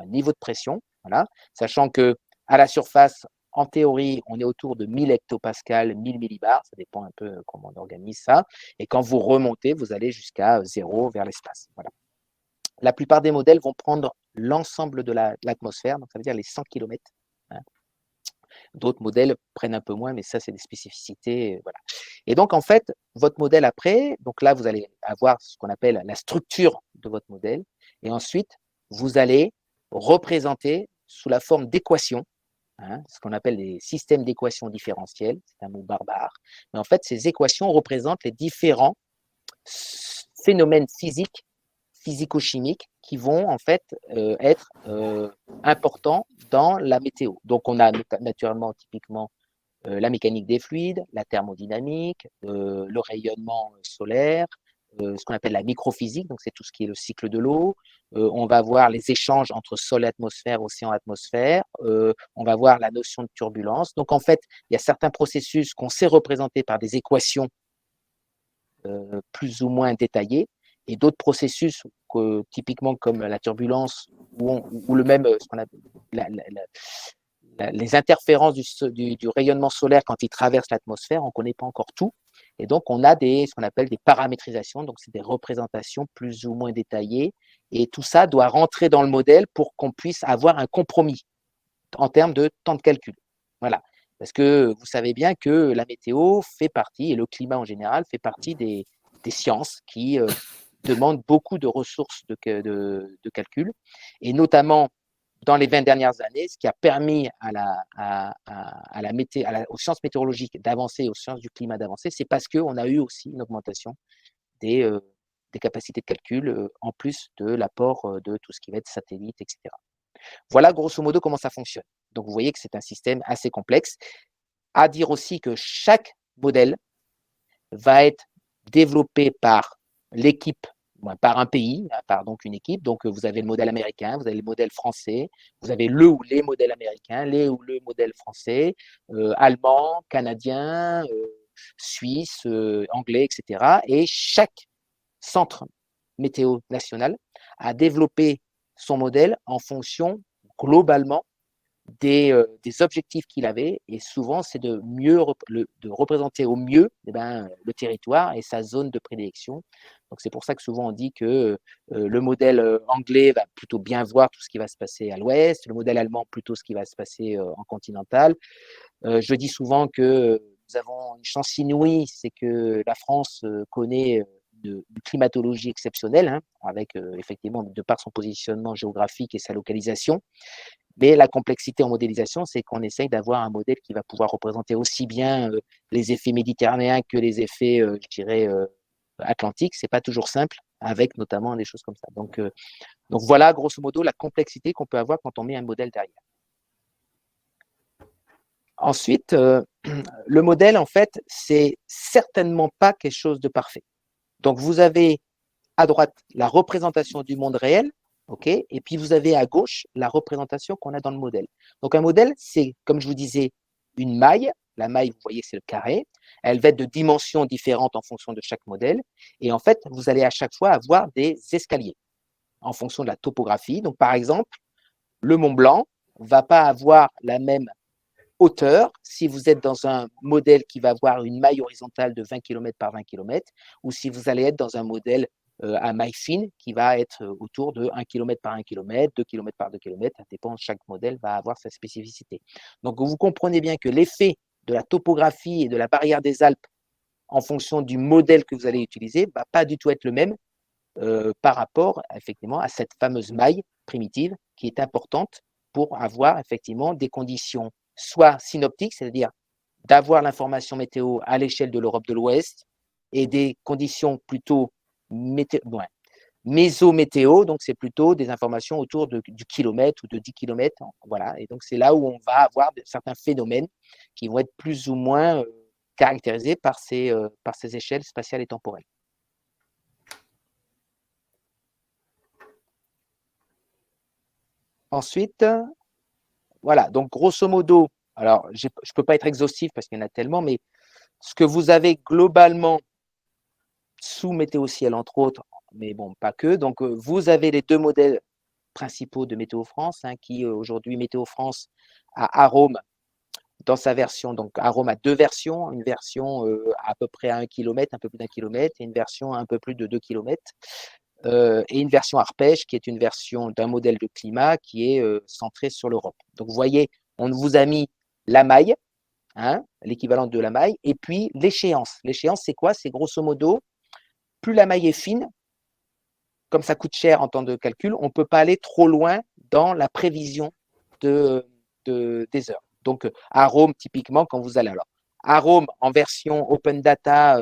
niveau de pression, voilà, sachant que à la surface, en théorie, on est autour de 1000 hectopascales, 1000 millibars, ça dépend un peu comment on organise ça, et quand vous remontez, vous allez jusqu'à 0 vers l'espace. Voilà. La plupart des modèles vont prendre l'ensemble de l'atmosphère, donc ça veut dire les 100 km. Hein. D'autres modèles prennent un peu moins, mais ça, c'est des spécificités. Voilà. Et donc, en fait, votre modèle après, donc là, vous allez avoir ce qu'on appelle la structure de votre modèle. Et ensuite, vous allez représenter sous la forme d'équations, hein, ce qu'on appelle les systèmes d'équations différentielles. C'est un mot barbare. Mais en fait, ces équations représentent les différents phénomènes physiques, physico-chimiques qui vont en fait être importants dans la météo. Donc, on a naturellement, typiquement, la mécanique des fluides, la thermodynamique, le rayonnement solaire, ce qu'on appelle la microphysique, donc c'est tout ce qui est le cycle de l'eau. On va voir les échanges entre sol et atmosphère, océan et atmosphère. On va voir la notion de turbulence. Donc en fait, il y a certains processus qu'on sait représenter par des équations plus ou moins détaillées, et d'autres processus typiquement comme la turbulence ou le même ce qu'on appelle les interférences du rayonnement solaire quand il traverse l'atmosphère, on ne connaît pas encore tout. Et donc, on a ce qu'on appelle des paramétrisations, donc c'est des représentations plus ou moins détaillées. Et tout ça doit rentrer dans le modèle pour qu'on puisse avoir un compromis en termes de temps de calcul. Voilà. Parce que vous savez bien que la météo fait partie, et le climat en général, fait partie des sciences qui demandent beaucoup de ressources de calcul. Et notamment, dans les 20 dernières années, ce qui a permis aux sciences météorologiques d'avancer, aux sciences du climat d'avancer, c'est parce qu'on a eu aussi une augmentation des capacités de calcul, en plus de l'apport de tout ce qui va être satellite, etc. Voilà grosso modo comment ça fonctionne. Donc vous voyez que c'est un système assez complexe. À dire aussi que chaque modèle va être développé par l'équipe, par un pays, par donc une équipe. Donc vous avez le modèle américain, vous avez le modèle français, vous avez le ou les modèles américains, les ou le modèle français, allemand, canadien, suisse, anglais, etc. Et chaque centre météo national a développé son modèle en fonction globalement des objectifs qu'il avait, et souvent c'est de représenter au mieux le territoire et sa zone de prédilection. Donc c'est pour ça que souvent on dit que le modèle anglais va plutôt bien voir tout ce qui va se passer à l'ouest, le modèle allemand plutôt ce qui va se passer en continental. Je dis souvent que nous avons une chance inouïe, c'est que la France connaît une climatologie exceptionnelle, hein, avec effectivement, de par son positionnement géographique et sa localisation. Mais la complexité en modélisation, c'est qu'on essaye d'avoir un modèle qui va pouvoir représenter aussi bien les effets méditerranéens que les effets, je dirais, atlantiques. C'est pas toujours simple, avec notamment des choses comme ça. Donc voilà, grosso modo, la complexité qu'on peut avoir quand on met un modèle derrière. Ensuite, le modèle, en fait, c'est certainement pas quelque chose de parfait. Donc, vous avez à droite la représentation du monde réel, ok, et puis vous avez à gauche la représentation qu'on a dans le modèle. Donc, un modèle, c'est, comme je vous disais, une maille. La maille, vous voyez, c'est le carré. Elle va être de dimensions différentes en fonction de chaque modèle. Et en fait, vous allez à chaque fois avoir des escaliers en fonction de la topographie. Donc, par exemple, le Mont Blanc ne va pas avoir la même hauteur si vous êtes dans un modèle qui va avoir une maille horizontale de 20 km par 20 km, ou si vous allez être dans un modèle à maille fine qui va être autour de 1 km par 1 km, 2 km par 2 km, ça dépend, chaque modèle va avoir sa spécificité. Donc vous comprenez bien que l'effet de la topographie et de la barrière des Alpes en fonction du modèle que vous allez utiliser va pas du tout être le même par rapport effectivement à cette fameuse maille primitive qui est importante pour avoir effectivement des conditions soit synoptiques, c'est-à-dire d'avoir l'information météo à l'échelle de l'Europe de l'Ouest, et des conditions plutôt méso-météo, donc c'est plutôt des informations autour du kilomètre ou de 10 km. Voilà. Et donc c'est là où on va avoir certains phénomènes qui vont être plus ou moins caractérisés par ces échelles spatiales et temporelles. Ensuite, voilà, donc grosso modo, alors je ne peux pas être exhaustif parce qu'il y en a tellement, mais ce que vous avez globalement sous Météo Ciel, entre autres, mais bon, pas que, donc vous avez les deux modèles principaux de Météo France, hein, qui aujourd'hui, Météo France a Arome dans sa version, donc Arome a deux versions, une version à peu près à 1 km, un peu plus d'1 km, et une version à un peu plus de 2 km. Et une version Arpège qui est une version d'un modèle de climat qui est centré sur l'Europe. Donc vous voyez, on vous a mis la maille, hein, l'équivalent de la maille, et puis l'échéance. L'échéance, c'est quoi? C'est grosso modo, plus la maille est fine, comme ça coûte cher en temps de calcul, on ne peut pas aller trop loin dans la prévision des heures. Donc à Rome, typiquement, quand vous allez à Rome en version Open Data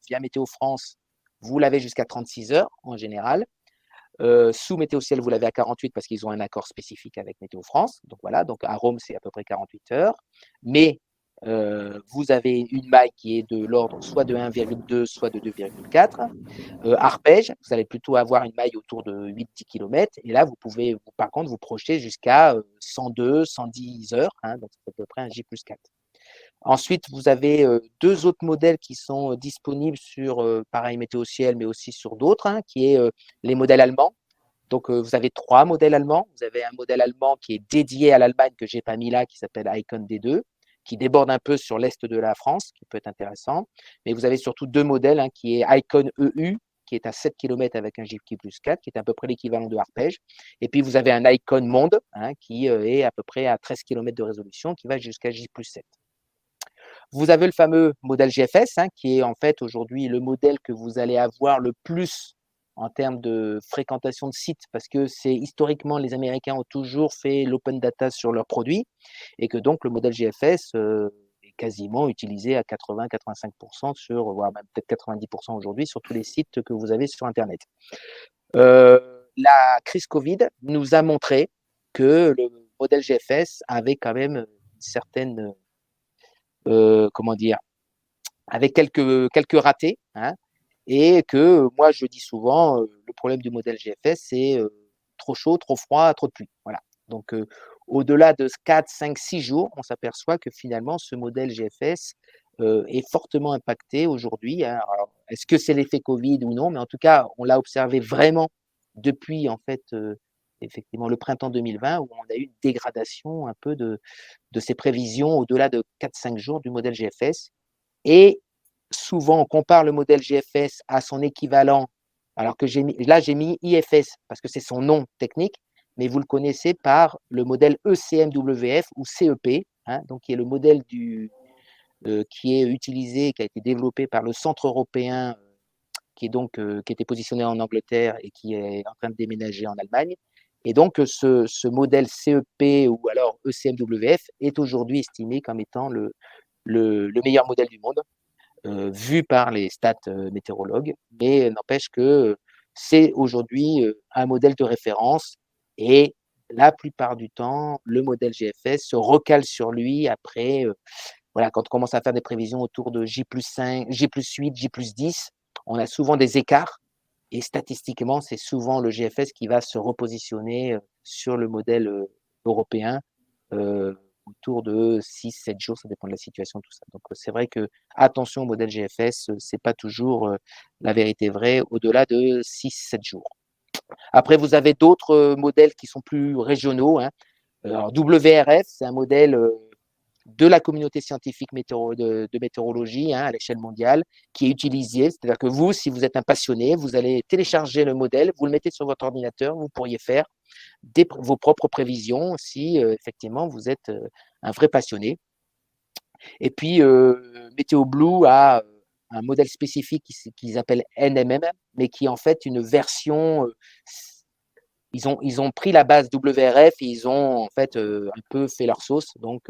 via Météo France, vous l'avez jusqu'à 36 heures en général. Sous Météo Ciel, vous l'avez à 48 parce qu'ils ont un accord spécifique avec Météo France. Donc voilà, donc à Rome, c'est à peu près 48 heures. Mais vous avez une maille qui est de l'ordre soit de 1,2, soit de 2,4. Arpège, vous allez plutôt avoir une maille autour de 8-10 km. Et là, vous pouvez, par contre, vous projeter jusqu'à 102, 110 heures. Hein, donc c'est à peu près un J+4. Ensuite, vous avez deux autres modèles qui sont disponibles sur, pareil, Météo Ciel, mais aussi sur d'autres, hein, qui est les modèles allemands. Donc, vous avez 3 modèles allemands. Vous avez un modèle allemand qui est dédié à l'Allemagne, que je n'ai pas mis là, qui s'appelle Icon D2, qui déborde un peu sur l'est de la France, qui peut être intéressant. Mais vous avez surtout 2 modèles, hein, qui est Icon EU, qui est à 7 km avec un J+4, qui est à peu près l'équivalent de Arpège. Et puis, vous avez un Icon Monde, hein, qui est à peu près à 13 km de résolution, qui va jusqu'à J+7. Vous avez le fameux modèle GFS, hein, qui est en fait aujourd'hui le modèle que vous allez avoir le plus en termes de fréquentation de sites, parce que c'est historiquement, les Américains ont toujours fait l'open data sur leurs produits, et que donc le modèle GFS est quasiment utilisé à 80-85% voire même peut-être 90% aujourd'hui sur tous les sites que vous avez sur Internet. La crise Covid nous a montré que le modèle GFS avait quand même une certaine comment dire, avec quelques ratés, hein, et que moi je dis souvent, le problème du modèle GFS, c'est trop chaud, trop froid, trop de pluie. Voilà. Donc au-delà de 4, 5, 6 jours, on s'aperçoit que finalement ce modèle GFS est fortement impacté aujourd'hui, hein. Alors, est-ce que c'est l'effet Covid ou non? Mais en tout cas, on l'a observé vraiment depuis en fait effectivement le printemps 2020, où on a eu une dégradation un peu de ces prévisions au-delà de 4-5 jours du modèle GFS. Et souvent, on compare le modèle GFS à son équivalent, alors que j'ai mis IFS parce que c'est son nom technique, mais vous le connaissez par le modèle ECMWF ou CEP, hein, donc qui est le modèle qui est utilisé, qui a été développé par le Centre européen, qui était positionné en Angleterre et qui est en train de déménager en Allemagne. Et donc, ce modèle CEP ou alors ECMWF est aujourd'hui estimé comme étant le meilleur modèle du monde, vu par les stats météorologues, mais n'empêche que c'est aujourd'hui un modèle de référence, et la plupart du temps, le modèle GFS se recale sur lui après, voilà, quand on commence à faire des prévisions autour de J+5, J+8, J+10, on a souvent des écarts, et statistiquement, c'est souvent le GFS qui va se repositionner sur le modèle européen autour de 6-7 jours, ça dépend de la situation, tout ça. Donc c'est vrai que attention au modèle GFS, c'est pas toujours la vérité vraie au-delà de 6-7 jours. Après, vous avez d'autres modèles qui sont plus régionaux, hein. Alors, WRF, c'est un modèle de la communauté scientifique de météorologie, hein, à l'échelle mondiale, qui est utilisé. C'est-à-dire que vous, si vous êtes un passionné, vous allez télécharger le modèle, vous le mettez sur votre ordinateur, vous pourriez faire vos propres prévisions si effectivement vous êtes un vrai passionné. Et puis, Météo Blue a un modèle spécifique qu'ils appellent NMM, mais qui est en fait une version. Ils ont pris la base WRF et ils ont en fait un peu fait leur sauce. Donc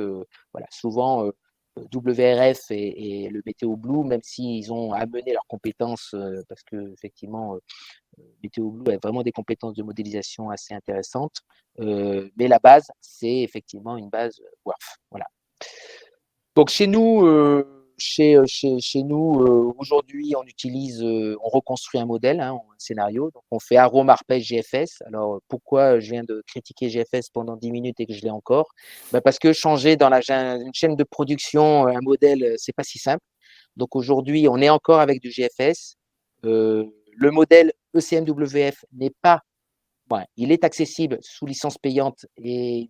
voilà, souvent WRF et le Météo Blue, même s'ils ont amené leurs compétences, parce que effectivement Météo Blue a vraiment des compétences de modélisation assez intéressantes, mais la base, c'est effectivement une base WRF. Voilà. Donc chez nous, aujourd'hui, on reconstruit un modèle, hein, un scénario. Donc on fait arôme, arpège, GFS. Alors pourquoi je viens de critiquer GFS pendant 10 minutes et que je l'ai encore? Parce que changer dans une chaîne de production un modèle, c'est pas si simple. Donc aujourd'hui, on est encore avec du GFS. Le modèle ECMWF n'est pas, il est accessible sous licence payante, et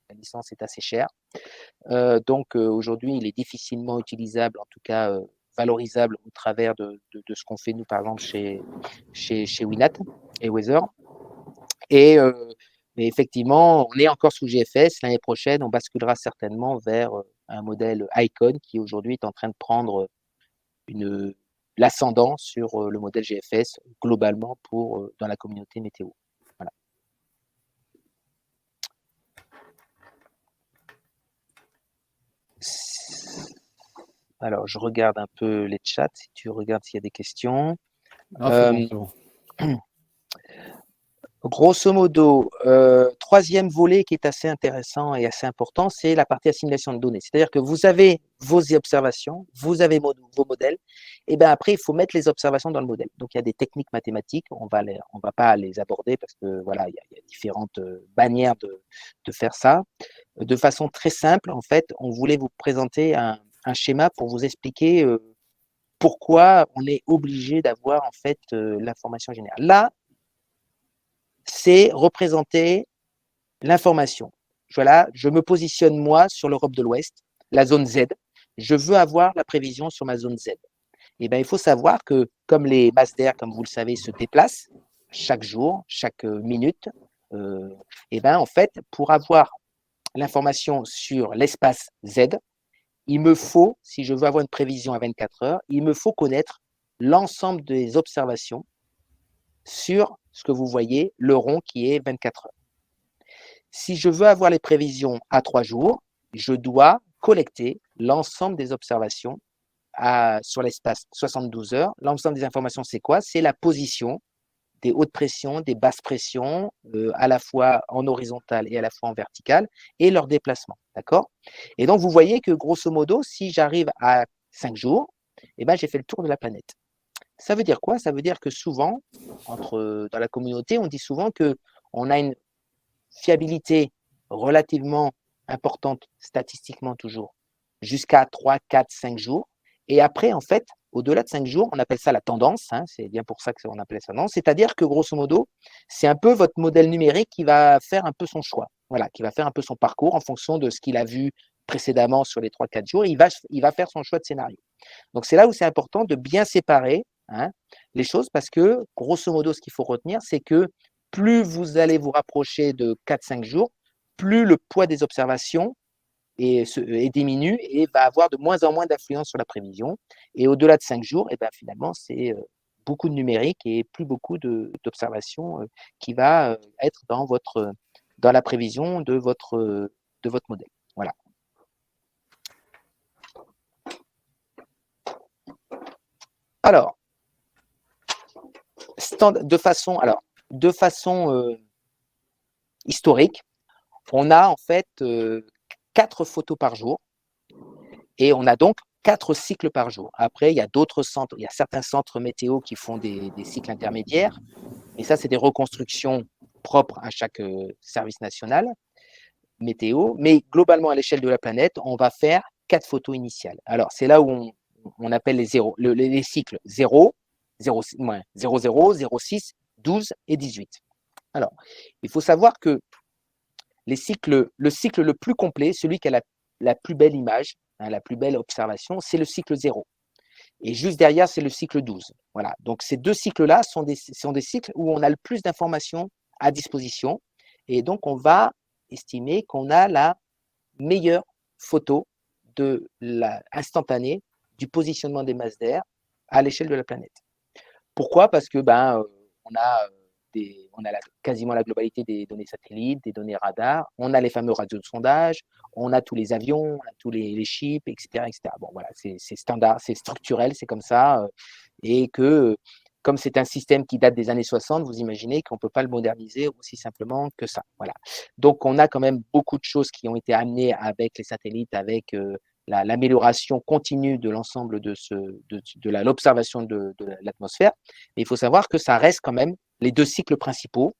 la licence est assez chère. Donc aujourd'hui, il est difficilement utilisable, en tout cas valorisable au travers de ce qu'on fait nous, par exemple, chez Winat et Weather. Mais effectivement, on est encore sous GFS. L'année prochaine, on basculera certainement vers un modèle Icon qui aujourd'hui est en train de prendre l'ascendant sur le modèle GFS globalement dans la communauté météo. Voilà. Alors, je regarde un peu les chats, si tu regardes s'il y a des questions. Non, c'est bon. Grosso modo, troisième volet qui est assez intéressant et assez important, c'est la partie assimilation de données. C'est-à-dire que vous avez vos observations, vous avez vos modèles, et bien après, il faut mettre les observations dans le modèle. Donc, il y a des techniques mathématiques, on va pas les aborder parce que voilà, il y a différentes manières de faire ça. De façon très simple, en fait, on voulait vous présenter un schéma pour vous expliquer pourquoi on est obligé d'avoir en fait l'information générale. Là, c'est représenter l'information. Voilà, je me positionne moi sur l'Europe de l'Ouest, la zone Z. Je veux avoir la prévision sur ma zone Z. Et bien, il faut savoir que comme les masses d'air, comme vous le savez, se déplacent chaque jour, chaque minute, et ben en fait, pour avoir l'information sur l'espace Z, il me faut, si je veux avoir une prévision à 24 heures, il me faut connaître l'ensemble des observations sur ce que vous voyez, le rond qui est 24 heures. Si je veux avoir les prévisions à 3 jours, je dois collecter l'ensemble des observations sur l'espace 72 heures. L'ensemble des informations, c'est quoi? C'est la position des hautes pressions, des basses pressions, à la fois en horizontal et à la fois en vertical, et leur déplacement. D'accord? Et donc, vous voyez que grosso modo, si j'arrive à 5 jours, eh ben, j'ai fait le tour de la planète. Ça veut dire quoi? Ça veut dire que souvent, dans la communauté, on dit souvent qu'on a une fiabilité relativement importante, statistiquement toujours, jusqu'à 3, 4, 5 jours. Et après, en fait, au-delà de 5 jours, on appelle ça la tendance, hein, c'est bien pour ça qu'on appelle ça tendance, c'est-à-dire que grosso modo, c'est un peu votre modèle numérique qui va faire un peu son choix, voilà, qui va faire un peu son parcours en fonction de ce qu'il a vu précédemment sur les 3-4 jours, il va faire son choix de scénario. Donc c'est là où c'est important de bien séparer les choses parce que grosso modo, ce qu'il faut retenir, c'est que plus vous allez vous rapprocher de 4-5 jours, plus le poids des observations diminue et va avoir de moins en moins d'influence sur la prévision. Et au-delà de 5 jours, et ben finalement, c'est beaucoup de numérique et plus beaucoup d'observations qui va être dans la prévision de votre modèle. Voilà. Alors, de façon historique, on a en fait 4 photos par jour et on a donc 4 cycles par jour. Après, il y a d'autres centres, il y a certains centres météo qui font des cycles intermédiaires, et ça, c'est des reconstructions propres à chaque service national météo. Mais globalement, à l'échelle de la planète, on va faire 4 photos initiales. Alors, c'est là où on appelle les cycles 0, 0, 0, 06, 12 et 18. Alors, il faut savoir que le cycle le plus complet, celui qui a la plus belle image, la plus belle observation, c'est le cycle 0. Et juste derrière, c'est le cycle 12. Voilà. Donc, ces deux cycles-là sont des cycles où on a le plus d'informations à disposition. Et donc, on va estimer qu'on a la meilleure photo instantanée du positionnement des masses d'air à l'échelle de la planète. Pourquoi? Parce que on a quasiment la globalité des données satellites, des données radars, on a les fameux radios de sondage, on a tous les avions, on a tous les chips, etc., etc. Bon, voilà, c'est standard, c'est structurel, c'est comme ça, et que comme c'est un système qui date des années 60, vous imaginez qu'on ne peut pas le moderniser aussi simplement que ça. Voilà. Donc, on a quand même beaucoup de choses qui ont été amenées avec les satellites, avec l'amélioration continue de l'ensemble de l'observation de l'atmosphère. Mais il faut savoir que ça reste quand même les deux cycles principaux,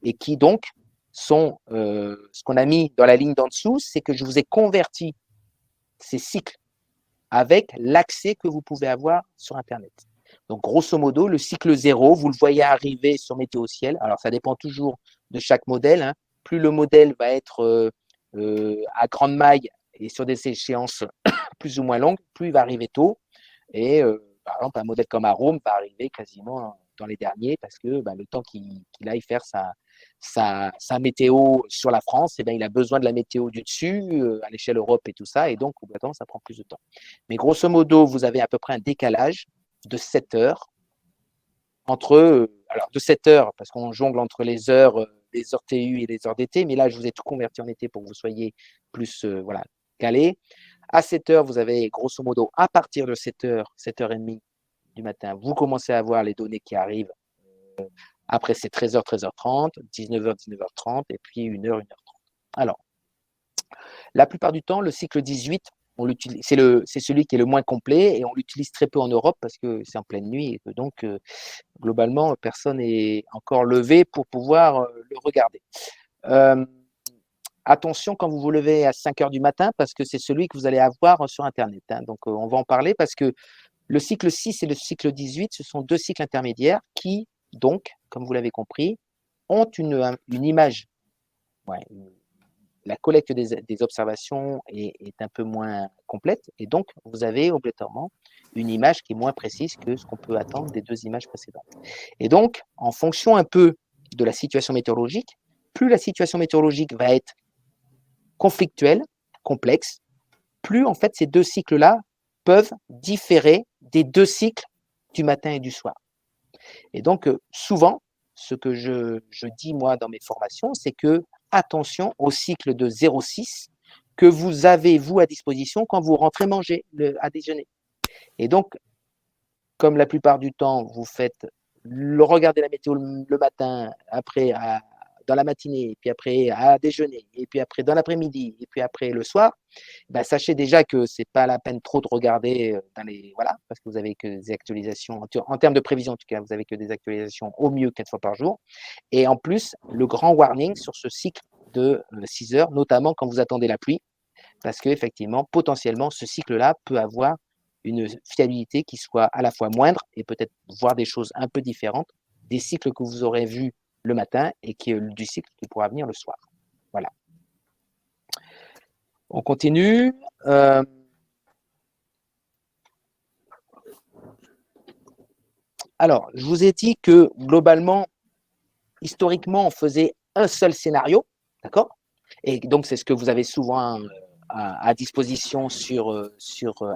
et qui donc sont ce qu'on a mis dans la ligne d'en dessous, c'est que je vous ai converti ces cycles avec l'accès que vous pouvez avoir sur Internet. Donc, grosso modo, le cycle 0, vous le voyez arriver sur Météo Ciel. Alors, ça dépend toujours de chaque modèle. Plus le modèle va être à grande maille et sur des échéances plus ou moins longues, plus il va arriver tôt. Et par exemple, un modèle comme Arome va arriver quasiment dans les derniers parce que le temps qu'il aille faire sa météo sur la France, il a besoin de la météo du dessus à l'échelle Europe et tout ça, et donc complètement ça prend plus de temps. Mais grosso modo, vous avez à peu près un décalage de 7 heures de 7 heures parce qu'on jongle entre les heures TU et les heures d'été, mais là je vous ai tout converti en été pour que vous soyez plus calés. À 7 heures, vous avez grosso modo à partir de 7 heures, 7h30 du matin, vous commencez à voir les données qui arrivent. Après, c'est 13h, 13h30, 19h, 19h30, et puis 1h, 1h30. Alors, la plupart du temps, le cycle 18, c'est celui qui est le moins complet et on l'utilise très peu en Europe parce que c'est en pleine nuit et que donc, globalement, personne n'est encore levé pour pouvoir le regarder. Attention quand vous vous levez à 5h du matin parce que c'est celui que vous allez avoir sur Internet. Donc, on va en parler parce que le cycle 6 et le cycle 18, ce sont deux cycles intermédiaires qui, donc, comme vous l'avez compris, ont une image. Ouais, la collecte des observations est un peu moins complète, et donc vous avez obligatoirement une image qui est moins précise que ce qu'on peut attendre des 2 images précédentes. Et donc, en fonction un peu de la situation météorologique, plus la situation météorologique va être conflictuelle, complexe, plus en fait ces 2 cycles-là peuvent différer des 2 cycles du matin et du soir. Et donc, souvent, ce que je dis moi dans mes formations, c'est que attention au cycle de 0,6 que vous avez, vous, à disposition quand vous rentrez manger à déjeuner. Et donc, comme la plupart du temps, vous faites regarder la météo le matin, après dans la matinée, et puis après à déjeuner, et puis après dans l'après-midi, et puis après le soir, ben, sachez déjà que ce n'est pas la peine trop de regarder voilà, parce que vous n'avez que des actualisations, en termes de prévision en tout cas, vous n'avez que des actualisations au mieux 4 fois par jour. Et en plus, le grand warning sur ce cycle de 6 heures, notamment quand vous attendez la pluie, parce qu'effectivement, potentiellement, ce cycle-là peut avoir une fiabilité qui soit à la fois moindre et peut-être voir des choses un peu différentes des cycles que vous aurez vus le matin et du cycle qui pourra venir le soir. Voilà. On continue. Alors, je vous ai dit que globalement, historiquement, on faisait un seul scénario, d'accord? Et donc, c'est ce que vous avez souvent à disposition sur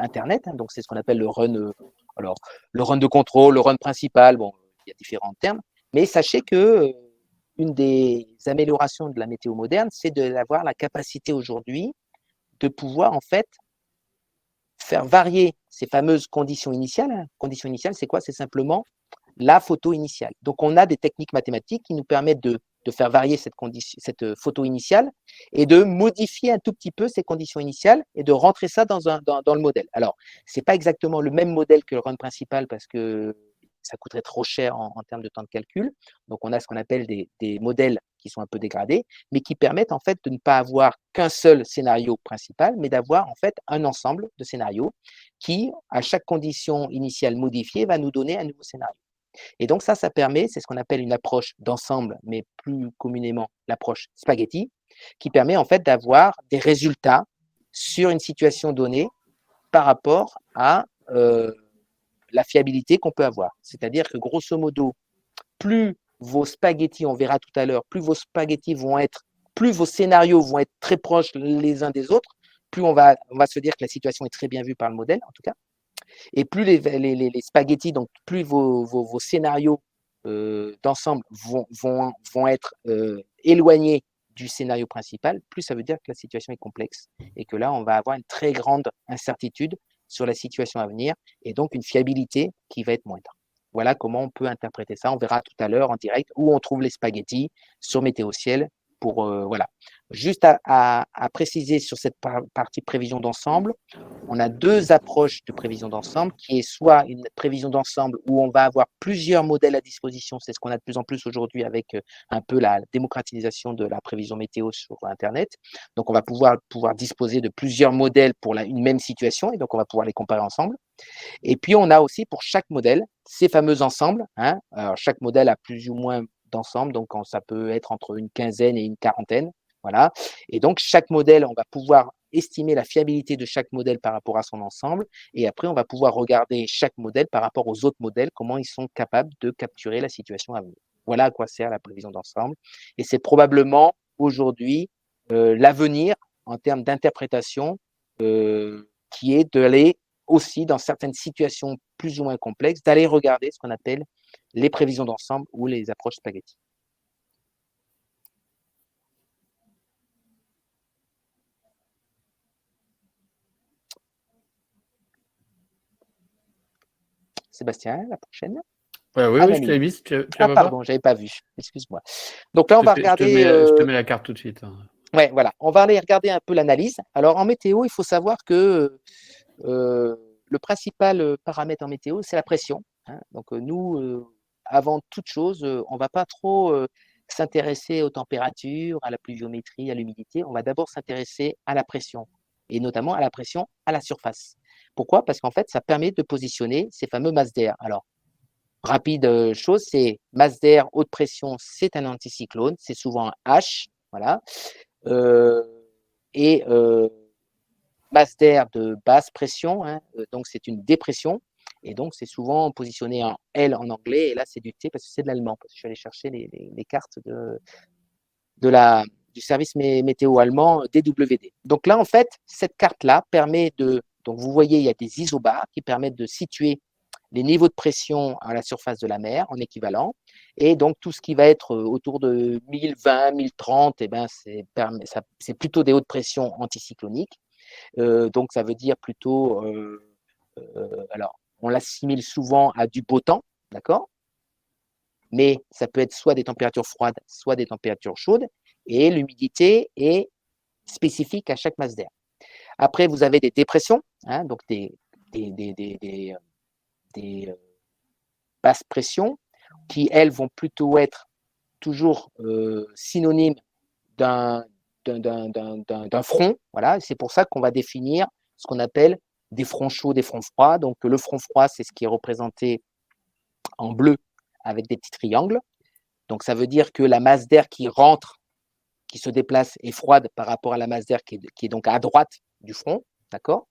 Internet. Hein. Donc, c'est ce qu'on appelle le run. Alors, le run de contrôle, le run principal, bon, il y a différents termes. Mais sachez que une des améliorations de la météo moderne, c'est d'avoir la capacité aujourd'hui de pouvoir, en fait, faire varier ces fameuses conditions initiales. Conditions initiales, c'est quoi? C'est simplement la photo initiale. Donc, on a des techniques mathématiques qui nous permettent de faire varier cette photo initiale et de modifier un tout petit peu ces conditions initiales et de rentrer ça dans le modèle. Alors, ce n'est pas exactement le même modèle que le run principal parce que ça coûterait trop cher en termes de temps de calcul. Donc, on a ce qu'on appelle des modèles qui sont un peu dégradés, mais qui permettent en fait de ne pas avoir qu'un seul scénario principal, mais d'avoir en fait un ensemble de scénarios qui, à chaque condition initiale modifiée, va nous donner un nouveau scénario. Et donc ça permet, c'est ce qu'on appelle une approche d'ensemble, mais plus communément l'approche spaghetti, qui permet en fait d'avoir des résultats sur une situation donnée par rapport à la fiabilité qu'on peut avoir. C'est-à-dire que grosso modo, plus vos spaghettis, on verra tout à l'heure, plus vos scénarios vont être très proches les uns des autres, plus on va se dire que la situation est très bien vue par le modèle, en tout cas. Et plus les spaghettis, donc plus vos scénarios d'ensemble vont être éloignés du scénario principal, plus ça veut dire que la situation est complexe et que là, on va avoir une très grande incertitude sur la situation à venir et donc une fiabilité qui va être moindre. Voilà comment on peut interpréter ça. On verra tout à l'heure en direct où on trouve les spaghettis sur Météo Ciel. Voilà. Juste à préciser sur cette partie prévision d'ensemble, on a 2 approches de prévision d'ensemble, qui est soit une prévision d'ensemble où on va avoir plusieurs modèles à disposition, c'est ce qu'on a de plus en plus aujourd'hui avec un peu la démocratisation de la prévision météo sur Internet. Donc, on va pouvoir disposer de plusieurs modèles pour une même situation, et donc on va pouvoir les comparer ensemble. Et puis, on a aussi pour chaque modèle ces fameux ensembles. Hein. Alors, chaque modèle a plus ou moins d'ensembles, donc ça peut être entre une quinzaine et une quarantaine. Voilà. Et donc, chaque modèle, on va pouvoir estimer la fiabilité de chaque modèle par rapport à son ensemble. Et après, on va pouvoir regarder chaque modèle par rapport aux autres modèles, comment ils sont capables de capturer la situation à venir. Voilà à quoi sert la prévision d'ensemble. Et c'est probablement aujourd'hui l'avenir en termes d'interprétation qui est d'aller aussi, dans certaines situations plus ou moins complexes, d'aller regarder ce qu'on appelle les prévisions d'ensemble ou les approches spaghetti. Sébastien, la prochaine. Oui, je t'avais vu. Pardon, je n'avais pas vu. Excuse-moi. Donc là, on va regarder. Je te mets la carte tout de suite. Ouais, voilà. On va aller regarder un peu l'analyse. Alors, en météo, il faut savoir que le principal paramètre en météo, c'est la pression. Hein. Donc, nous, avant toute chose, on ne va pas trop s'intéresser aux températures, à la pluviométrie, à l'humidité. On va d'abord s'intéresser à la pression, et notamment à la pression à la surface. Pourquoi? Parce qu'en fait, ça permet de positionner ces fameux masses d'air. Alors, rapide chose, c'est masse d'air, haute pression, c'est un anticyclone, c'est souvent un H, voilà. Et masse d'air de basse pression, hein, donc c'est une dépression, et donc c'est souvent positionné en L en anglais, et là c'est du T parce que c'est de l'allemand, parce que je suis allé chercher les cartes du service météo allemand DWD. Donc là, en fait, cette carte-là permet de, donc vous voyez, il y a des isobars qui permettent de situer les niveaux de pression à la surface de la mer en équivalent. Et donc, tout ce qui va être autour de 1020, 1030, eh ben, c'est plutôt des hautes pressions anticycloniques. Donc, ça veut dire plutôt, alors, on l'assimile souvent à du beau temps, d'accord? Mais ça peut être soit des températures froides, soit des températures chaudes, et l'humidité est spécifique à chaque masse d'air. Après, vous avez des dépressions, hein, donc des basses pressions, qui, elles, vont plutôt être toujours synonymes d'un front. Voilà, c'est pour ça qu'on va définir ce qu'on appelle des fronts chauds, des fronts froids. Donc, le front froid, c'est ce qui est représenté en bleu avec des petits triangles. Donc, ça veut dire que la masse d'air qui rentre, qui se déplace, est froide par rapport à la masse d'air qui est donc à droite du front. D'accord?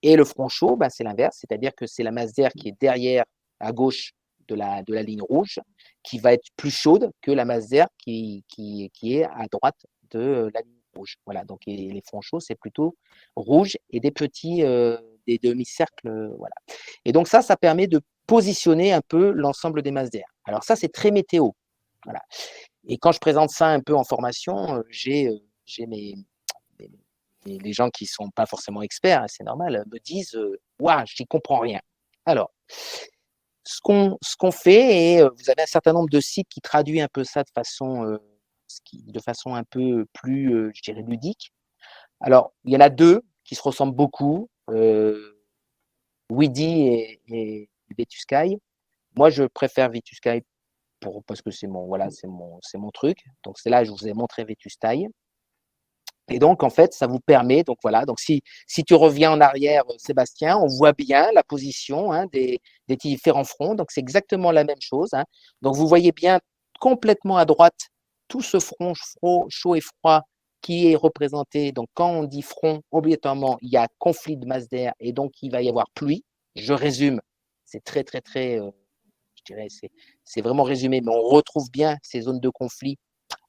Et le front chaud, ben, c'est l'inverse, c'est-à-dire que c'est la masse d'air qui est derrière, à gauche de la ligne rouge, qui va être plus chaude que la masse d'air qui est à droite de la ligne rouge. Voilà, donc les fronts chauds, c'est plutôt rouge et des petits, des demi-cercles. Voilà. Et donc ça permet de positionner un peu l'ensemble des masses d'air. Alors ça, c'est très météo. Voilà. Et quand je présente ça un peu en formation, j'ai les gens qui ne sont pas forcément experts, hein, c'est normal, me disent « Waouh, je n'y comprends rien ». Alors, ce qu'on fait, et vous avez un certain nombre de sites qui traduisent un peu ça de façon un peu plus, je dirais, ludique. Alors, il y en a deux qui se ressemblent beaucoup, Weedy et Vetusky. Moi, je préfère Vetusky parce que c'est mon truc. Donc, c'est là que je vous ai montré Vetusky. Et donc, en fait, ça vous permet, donc voilà, donc si tu reviens en arrière, Sébastien, on voit bien la position, hein, des différents fronts. Donc, c'est exactement la même chose, hein. Donc, vous voyez bien complètement à droite tout ce front chaud et froid qui est représenté. Donc, quand on dit front, obligatoirement, il y a conflit de masse d'air et donc il va y avoir pluie. Je résume, c'est très, très, très, je dirais, c'est vraiment résumé, mais on retrouve bien ces zones de conflit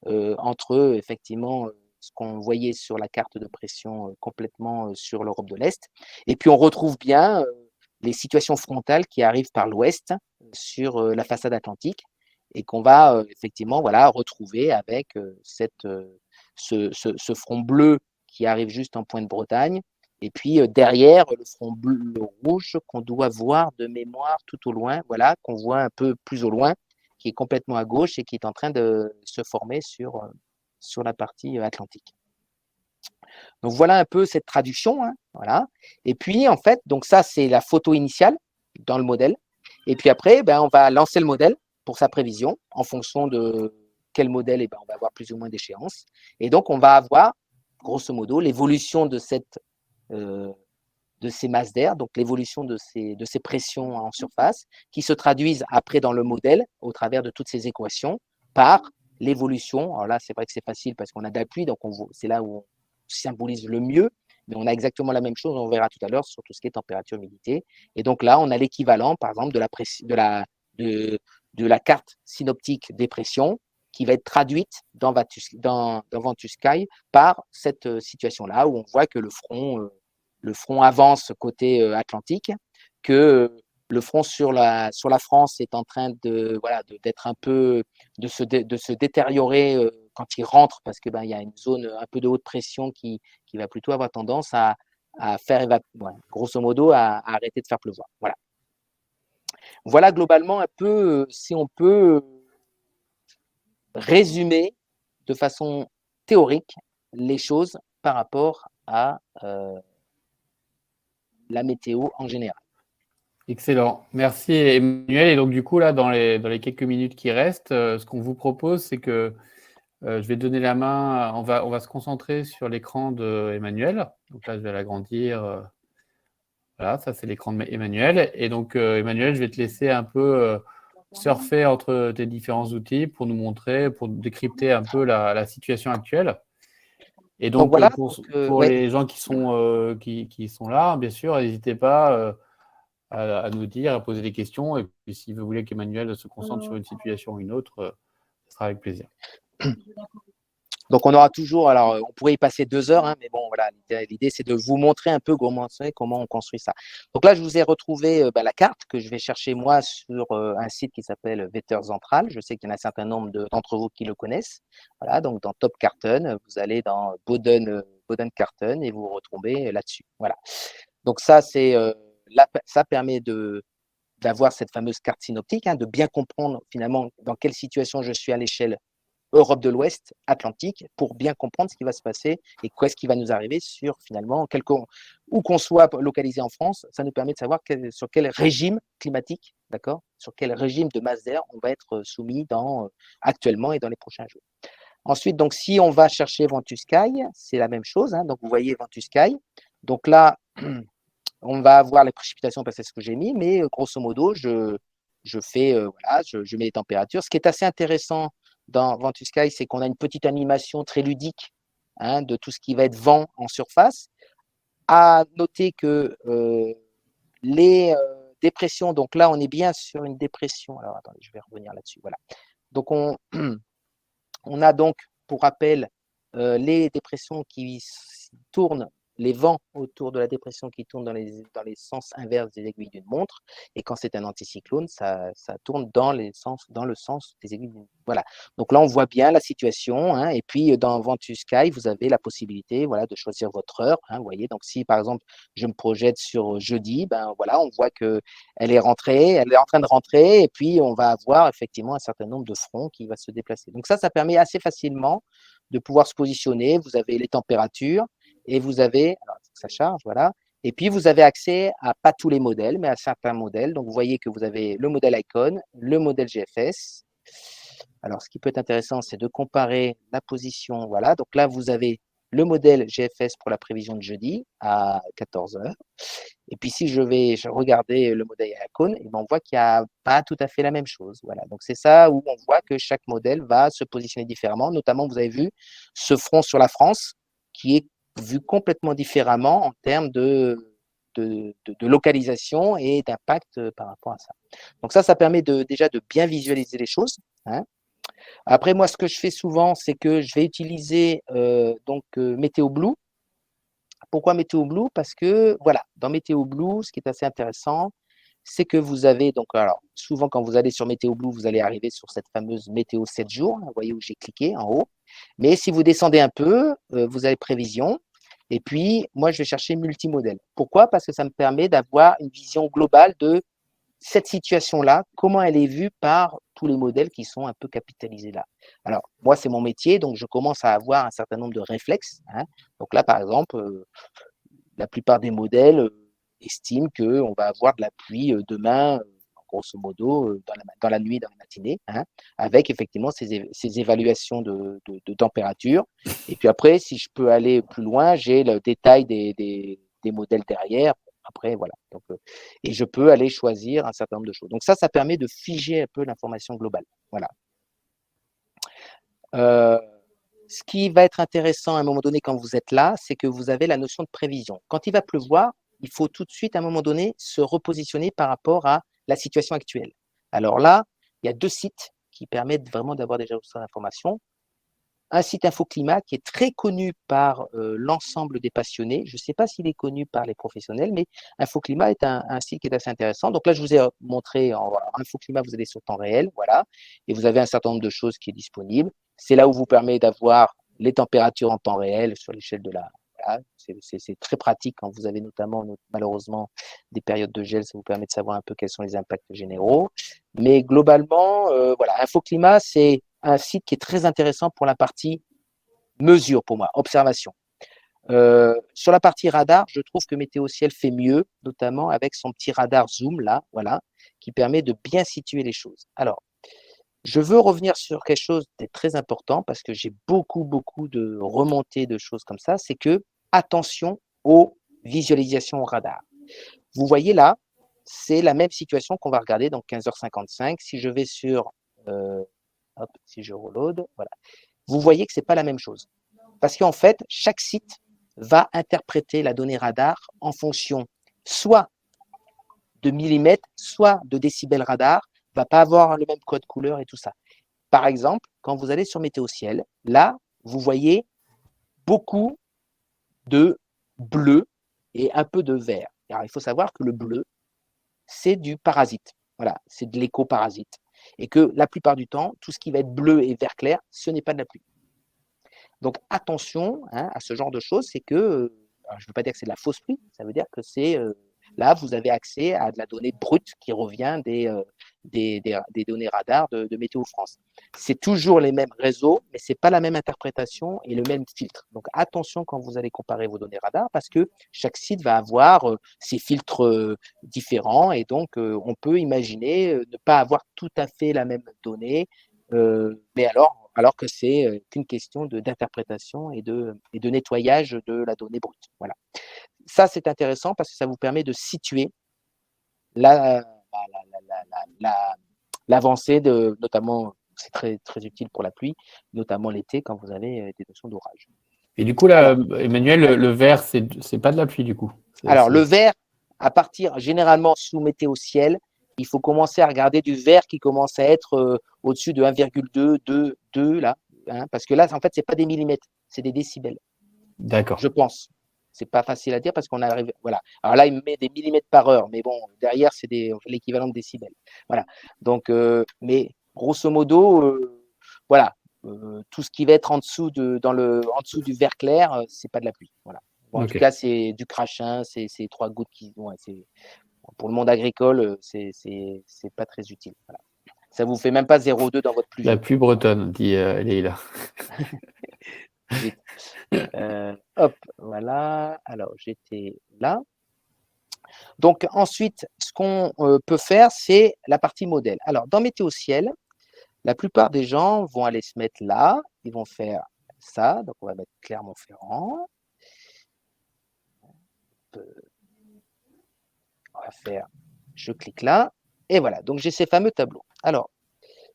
entre, effectivement, ce qu'on voyait sur la carte de pression complètement sur l'Europe de l'Est. Et puis, on retrouve bien les situations frontales qui arrivent par l'ouest sur la façade atlantique et qu'on va effectivement retrouver avec ce front bleu qui arrive juste en pointe de Bretagne. Et puis derrière, le front bleu, le rouge qu'on doit voir de mémoire tout au loin, voilà, qu'on voit un peu plus au loin, qui est complètement à gauche et qui est en train de se former sur la partie atlantique. Donc voilà un peu cette traduction, hein, voilà. Et puis en fait, donc ça c'est la photo initiale dans le modèle. Et puis après, ben, on va lancer le modèle pour sa prévision en fonction de quel modèle, et ben, on va avoir plus ou moins d'échéances. Et donc on va avoir grosso modo l'évolution de ces masses d'air, donc l'évolution de ces pressions en surface, qui se traduisent après dans le modèle au travers de toutes ces équations par l'évolution. Alors là, c'est vrai que c'est facile parce qu'on a de la pluie, donc c'est là où on symbolise le mieux, mais on a exactement la même chose, on verra tout à l'heure sur tout ce qui est température, humidité. Et donc là, on a l'équivalent, par exemple, de la carte synoptique des pressions qui va être traduite dans Ventusky par cette situation-là où on voit que le front avance côté Atlantique, que le front sur la France est en train d'être un peu, de se détériorer quand il rentre, parce que il y a une zone un peu de haute pression qui va plutôt avoir tendance à faire grosso modo à arrêter de faire pleuvoir. Voilà globalement un peu si on peut résumer de façon théorique les choses par rapport à la météo en général. Excellent. Merci Emmanuel. Et donc du coup, là, dans les quelques minutes qui restent, ce qu'on vous propose, c'est que je vais donner la main, on va se concentrer sur l'écran d'Emmanuel. Donc là, je vais l'agrandir. Voilà, ça c'est l'écran d'Emmanuel. Et donc Emmanuel, je vais te laisser un peu surfer entre tes différents outils pour nous montrer, pour décrypter un peu la situation actuelle. Et donc, voilà, pour ouais. les gens qui sont là, bien sûr, n'hésitez pas à nous dire, à poser des questions. Et puis, si vous voulez qu'Emmanuel se concentre sur une situation ou une autre, ce sera avec plaisir. Donc, on aura toujours, alors on pourrait y passer 2 heures, hein, mais bon, voilà, l'idée, c'est de vous montrer un peu comment on construit ça. Donc là, je vous ai retrouvé la carte que je vais chercher moi sur un site qui s'appelle Wetterzentral. Je sais qu'il y en a un certain nombre d'entre vous qui le connaissent. Voilà, donc dans Top Carton, vous allez dans Boden Carton et vous vous retrouvez là-dessus. Voilà. Donc ça, ça permet d'avoir cette fameuse carte synoptique, hein, de bien comprendre finalement dans quelle situation je suis à l'échelle Europe de l'Ouest, Atlantique, pour bien comprendre ce qui va se passer et qu'est-ce qui va nous arriver sur finalement, où qu'on soit localisé en France, ça nous permet de savoir sur quel régime climatique, d'accord, sur quel régime de masse d'air on va être soumis actuellement et dans les prochains jours. Ensuite, donc, si on va chercher Ventus Sky, c'est la même chose, hein, donc vous voyez Ventus Sky. Donc là, on va avoir les précipitations parce que c'est ce que j'ai mis, mais grosso modo, je mets les températures. Ce qui est assez intéressant dans Ventus Sky, c'est qu'on a une petite animation très ludique, hein, de tout ce qui va être vent en surface. À noter que les dépressions, donc là, on est bien sur une dépression. Alors, attendez, je vais revenir là-dessus. Voilà. Donc, on a donc, pour rappel, les dépressions qui tournent, les vents autour de la dépression qui tournent dans les sens inverses des aiguilles d'une montre. Et quand c'est un anticyclone, ça tourne dans le sens des aiguilles d'une montre. Voilà. Donc là, on voit bien la situation, hein. Et puis, dans Ventus Sky, vous avez la possibilité, voilà, de choisir votre heure, hein, vous voyez. Donc, si, par exemple, je me projette sur jeudi, ben voilà, on voit qu'elle est rentrée, elle est en train de rentrer. Et puis, on va avoir effectivement un certain nombre de fronts qui va se déplacer. Donc ça permet assez facilement de pouvoir se positionner. Vous avez les températures. Et vous avez, alors ça charge, voilà. Et puis vous avez accès à pas tous les modèles, mais à certains modèles. Donc vous voyez que vous avez le modèle Icon, le modèle GFS. Alors ce qui peut être intéressant, c'est de comparer la position. Voilà. Donc là, vous avez le modèle GFS pour la prévision de jeudi à 14 h. Et puis si je vais regarder le modèle Icon, et ben on voit qu'il n'y a pas tout à fait la même chose. Voilà. Donc c'est ça où on voit que chaque modèle va se positionner différemment. Notamment, vous avez vu ce front sur la France qui est vu complètement différemment en termes de localisation et d'impact par rapport à ça. Donc ça permet déjà de bien visualiser les choses, hein. Après, moi, ce que je fais souvent, c'est que je vais utiliser Météo Blue. Pourquoi Météo Blue? Parce que, voilà, dans Météo Blue, ce qui est assez intéressant, c'est que vous avez, donc, alors, souvent, quand vous allez sur Météo Blue, vous allez arriver sur cette fameuse météo 7 jours. Vous voyez où j'ai cliqué en haut. Mais si vous descendez un peu, vous avez prévision. Et puis, moi, je vais chercher multimodèle. Pourquoi? Parce que ça me permet d'avoir une vision globale de cette situation-là, comment elle est vue par tous les modèles qui sont un peu capitalisés là. Alors, moi, c'est mon métier, donc je commence à avoir un certain nombre de réflexes, hein. Donc là, par exemple, la plupart des modèles estiment qu'on va avoir de la pluie demain, grosso modo, dans la nuit, dans la matinée, hein, avec effectivement ces évaluations de température. Et puis après, si je peux aller plus loin, j'ai le détail des modèles derrière. Après, voilà. Donc, et je peux aller choisir un certain nombre de choses. Donc ça permet de figer un peu l'information globale. Voilà. Ce qui va être intéressant à un moment donné quand vous êtes là, c'est que vous avez la notion de prévision. Quand il va pleuvoir, il faut tout de suite, à un moment donné, se repositionner par rapport à la situation actuelle. Alors là, il y a 2 sites qui permettent vraiment d'avoir déjà cette information. Un site Infoclimat qui est très connu par l'ensemble des passionnés. Je ne sais pas s'il est connu par les professionnels, mais Infoclimat est un site qui est assez intéressant. Donc là, je vous ai montré Infoclimat, vous allez sur temps réel, voilà, et vous avez un certain nombre de choses qui est disponible. C'est là où vous permet d'avoir les températures en temps réel sur l'échelle de la. Voilà, c'est très pratique quand vous avez notamment, malheureusement, des périodes de gel. Ça vous permet de savoir un peu quels sont les impacts généraux. Mais globalement, voilà, Infoclimat, c'est un site qui est très intéressant pour la partie mesure pour moi, observation. Sur la partie radar, je trouve que Météo Ciel fait mieux, notamment avec son petit radar zoom là, voilà, qui permet de bien situer les choses. Alors, je veux revenir sur quelque chose de très important parce que j'ai beaucoup de remontées de choses comme ça, c'est que attention aux visualisations au radar. Vous voyez là, c'est la même situation qu'on va regarder dans 15h55. Si je vais sur, si je reload, voilà. Vous voyez que ce n'est pas la même chose. Parce qu'en fait, chaque site va interpréter la donnée radar en fonction soit de millimètres, soit de décibels radar, ne va pas avoir le même code couleur et tout ça. Par exemple, quand vous allez sur Météo Ciel, là, vous voyez beaucoup de bleu et un peu de vert. Alors, il faut savoir que le bleu, c'est du parasite. Voilà, c'est de l'éco-parasite. Et que la plupart du temps, tout ce qui va être bleu et vert clair, ce n'est pas de la pluie. Donc attention à ce genre de choses, c'est que, je ne veux pas dire que c'est de la fausse pluie, ça veut dire que c'est là, vous avez accès à de la donnée brute qui revient des données radars de Météo France. C'est toujours les mêmes réseaux, mais ce n'est pas la même interprétation et le même filtre. Donc attention quand vous allez comparer vos données radars, parce que chaque site va avoir ses filtres différents, et donc on peut imaginer ne pas avoir tout à fait la même donnée, mais alors que c'est qu'une question d'interprétation et de nettoyage de la donnée brute. Voilà. Ça, c'est intéressant parce que ça vous permet de situer l'avancée de, notamment, c'est très, très utile pour la pluie, notamment l'été quand vous avez des notions d'orage. Et du coup, là, Emmanuel, le vert, c'est pas de la pluie du coup. Alors, le vert, à partir, généralement, sous Météo Ciel, il faut commencer à regarder du vert qui commence à être au-dessus de 1,2, 2 là, hein, parce que là, en fait, c'est pas des millimètres, c'est des décibels. D'accord. Je pense. C'est pas facile à dire parce qu'on arrive. Voilà. Alors là, il me met des millimètres par heure, mais bon, derrière, c'est l'équivalent de décibels. Voilà. Donc, mais grosso modo, voilà, tout ce qui va être en dessous en dessous du vert clair, c'est pas de la pluie. Voilà. Bon, en tout cas, c'est du crachin, c'est 3 gouttes qui. Ouais, pour le monde agricole, c'est pas très utile. Voilà. Ça vous fait même pas 0,2 dans votre pluie. La pluie bretonne, dit Leïla. Hop, voilà. Alors, j'étais là. Donc, ensuite, ce qu'on peut faire, c'est la partie modèle. Alors, dans Météo Ciel, la plupart des gens vont aller se mettre là. Ils vont faire ça. Donc, on va mettre Clermont-Ferrand. On va faire, je clique là. Et voilà, donc j'ai ces fameux tableaux. Alors,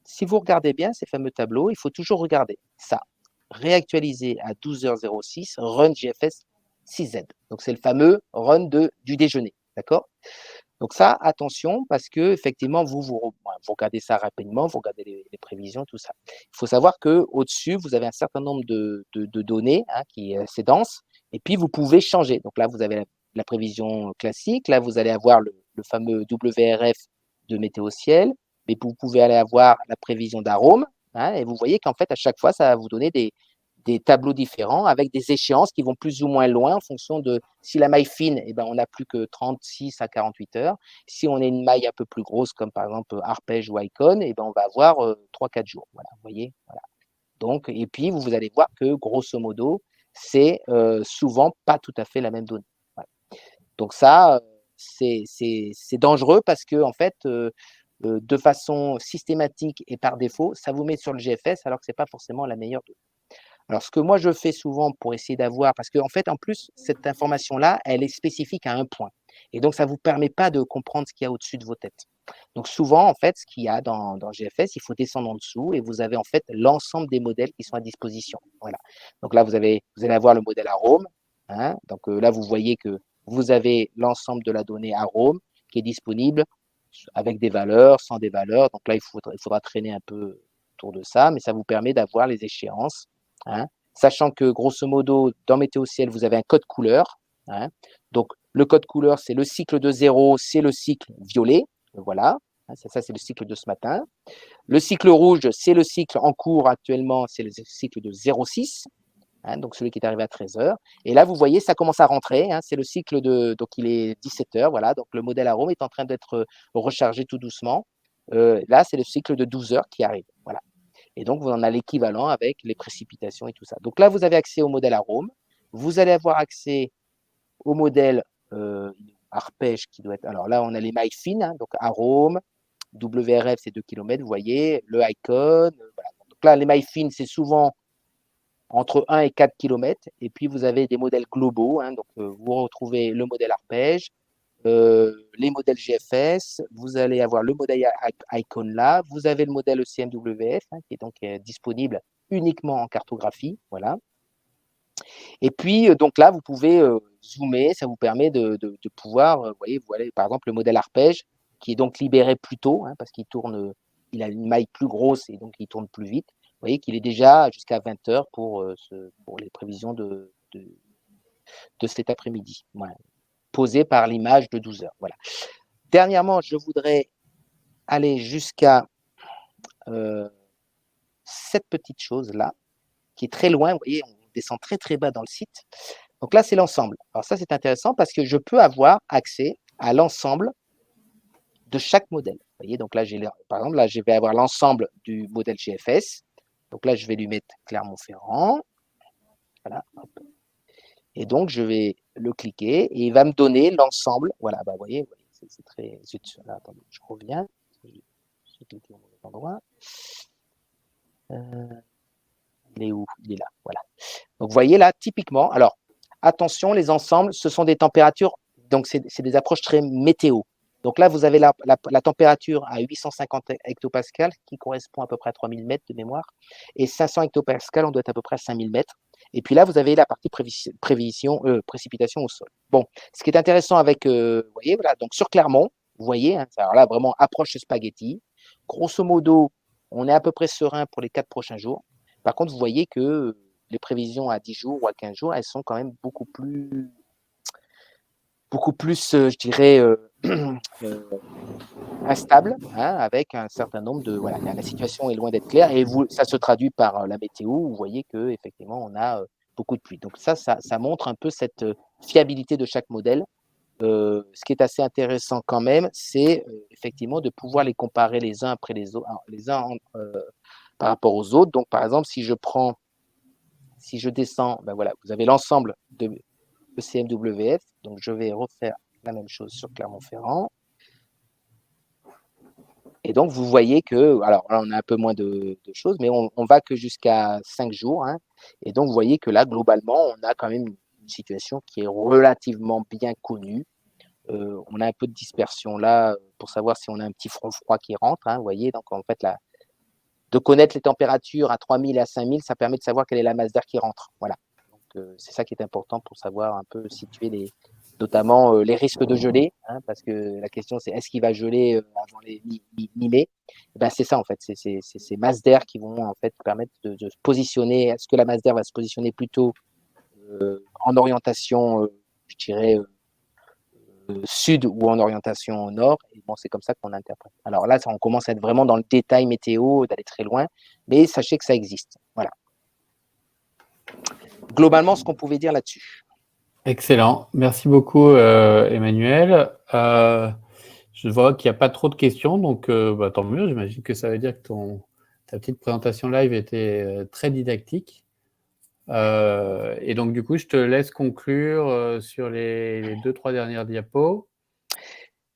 si vous regardez bien ces fameux tableaux, il faut toujours regarder ça. Réactualiser à 12h06, run GFS 6Z. Donc, c'est le fameux run du déjeuner. D'accord? Donc ça, attention, parce que effectivement, vous regardez ça rapidement, vous regardez les prévisions, tout ça. Il faut savoir qu'au-dessus, vous avez un certain nombre de données qui est assez dense, et puis vous pouvez changer. Donc là, vous avez la prévision classique, là, vous allez avoir le fameux WRF de Météo Ciel, mais vous pouvez aller avoir la prévision d'Arome, et vous voyez qu'en fait, à chaque fois, ça va vous donner des tableaux différents avec des échéances qui vont plus ou moins loin en fonction de si la maille fine, eh ben, on n'a plus que 36 à 48 heures. Si on est une maille un peu plus grosse, comme par exemple Arpège ou Icon, eh ben, on va avoir 3-4 jours. Voilà, vous voyez, voilà. Donc, et puis, vous allez voir que grosso modo, c'est souvent pas tout à fait la même donnée. Voilà. Donc ça, c'est dangereux parce que en fait, de façon systématique et par défaut, ça vous met sur le GFS alors que ce n'est pas forcément la meilleure donnée. Alors, ce que moi, je fais souvent pour essayer d'avoir, parce qu'en fait, en plus, cette information-là, elle est spécifique à un point. Et donc, ça ne vous permet pas de comprendre ce qu'il y a au-dessus de vos têtes. Donc, souvent, en fait, ce qu'il y a dans GFS, il faut descendre en dessous et vous avez en fait l'ensemble des modèles qui sont à disposition. Voilà. Donc là, vous allez avoir le modèle Arome. Donc là, vous voyez que vous avez l'ensemble de la donnée Arome qui est disponible avec des valeurs, sans des valeurs. Donc là, il faudra traîner un peu autour de ça, mais ça vous permet d'avoir les échéances. Sachant que grosso modo, dans Météo Ciel, vous avez un code couleur. Donc, le code couleur, c'est le cycle de 0, c'est le cycle violet. Voilà, ça c'est le cycle de ce matin. Le cycle rouge, c'est le cycle en cours actuellement, c'est le cycle de 0,6. Donc, celui qui est arrivé à 13h. Et là, vous voyez, ça commence à rentrer. C'est le cycle donc il est 17h. Voilà, donc le modèle Arome est en train d'être rechargé tout doucement. Là, c'est le cycle de 12h qui arrive. Voilà. Et donc, vous en avez l'équivalent avec les précipitations et tout ça. Donc là, vous avez accès au modèle Arome. Vous allez avoir accès au modèle Arpège qui doit être. Alors là, on a les mailles fines. Donc Arome, WRF, c'est 2 km. Vous voyez, le Icon. Voilà. Donc là, les mailles fines, c'est souvent entre 1 et 4 km. Et puis, vous avez des modèles globaux. Donc, vous retrouvez le modèle Arpège, les modèles GFS, vous allez avoir le modèle Icon là, vous avez le modèle ECMWF qui est donc disponible uniquement en cartographie, voilà. Et puis donc là, vous pouvez zoomer, ça vous permet de pouvoir, vous voyez, par exemple le modèle arpège qui est donc libéré plus tôt parce qu'il tourne, il a une maille plus grosse et donc il tourne plus vite. Vous voyez qu'il est déjà jusqu'à 20 heures pour les prévisions de cet après-midi. Voilà. Posé par l'image de 12 heures. Voilà. Dernièrement, je voudrais aller jusqu'à cette petite chose-là, qui est très loin. Vous voyez, on descend très, très bas dans le site. Donc là, c'est l'ensemble. Alors ça, c'est intéressant parce que je peux avoir accès à l'ensemble de chaque modèle. Vous voyez, donc là, par exemple, là, je vais avoir l'ensemble du modèle GFS. Donc là, je vais lui mettre Clermont-Ferrand. Voilà. Et donc, je vais le cliquer et il va me donner l'ensemble. Voilà, bah, vous voyez, c'est très... Là, attendez, je reviens. J'ai cliqué au mauvais endroit. Il est où? Il est là, voilà. Donc, vous voyez là, typiquement, alors, attention, les ensembles, ce sont des températures, donc c'est des approches très météo. Donc là, vous avez la température à 850 hectopascales, qui correspond à peu près à 3000 mètres de mémoire, et 500 hectopascales, on doit être à peu près à 5000 mètres. Et puis là, vous avez la partie précipitation au sol. Bon, ce qui est intéressant avec, vous voyez, voilà, donc sur Clermont, vous voyez, alors là, vraiment approche spaghetti. Grosso modo, on est à peu près serein pour les 4 prochains jours. Par contre, vous voyez que les prévisions à 10 jours ou à 15 jours, elles sont quand même beaucoup plus je dirais, instables, avec un certain nombre de... Voilà, la situation est loin d'être claire et ça se traduit par la météo. Vous voyez qu'effectivement, on a beaucoup de pluie. Donc ça montre un peu cette fiabilité de chaque modèle. Ce qui est assez intéressant quand même, c'est effectivement de pouvoir les comparer les uns après les autres, par rapport aux autres. Donc, par exemple, si je descends, ben voilà, vous avez l'ensemble de ECMWF. Donc, je vais refaire la même chose sur Clermont-Ferrand. Et donc, vous voyez que, alors là, on a un peu moins de choses, mais on va que jusqu'à 5 jours. Et donc, vous voyez que là, globalement, on a quand même une situation qui est relativement bien connue. On a un peu de dispersion là pour savoir si on a un petit front froid qui rentre. Vous voyez, donc en fait, de connaître les températures à 3000 et à 5000, ça permet de savoir quelle est la masse d'air qui rentre. Voilà. Donc, c'est ça qui est important pour savoir un peu situer notamment les risques de gelée, parce que la question c'est est-ce qu'il va geler avant les mi-mai? Ben, c'est ça en fait, c'est ces masses d'air qui vont en fait permettre de se positionner. Est-ce que la masse d'air va se positionner plutôt en orientation, je dirais, sud ou en orientation nord? Et bon, c'est comme ça qu'on interprète. Alors là, on commence à être vraiment dans le détail météo, d'aller très loin, mais sachez que ça existe. Voilà. Globalement, ce qu'on pouvait dire là-dessus. Excellent. Merci beaucoup, Emmanuel. Je vois qu'il n'y a pas trop de questions, donc tant mieux. J'imagine que ça veut dire que ta petite présentation live était très didactique. Et donc, du coup, je te laisse conclure sur les 2-3 dernières diapos.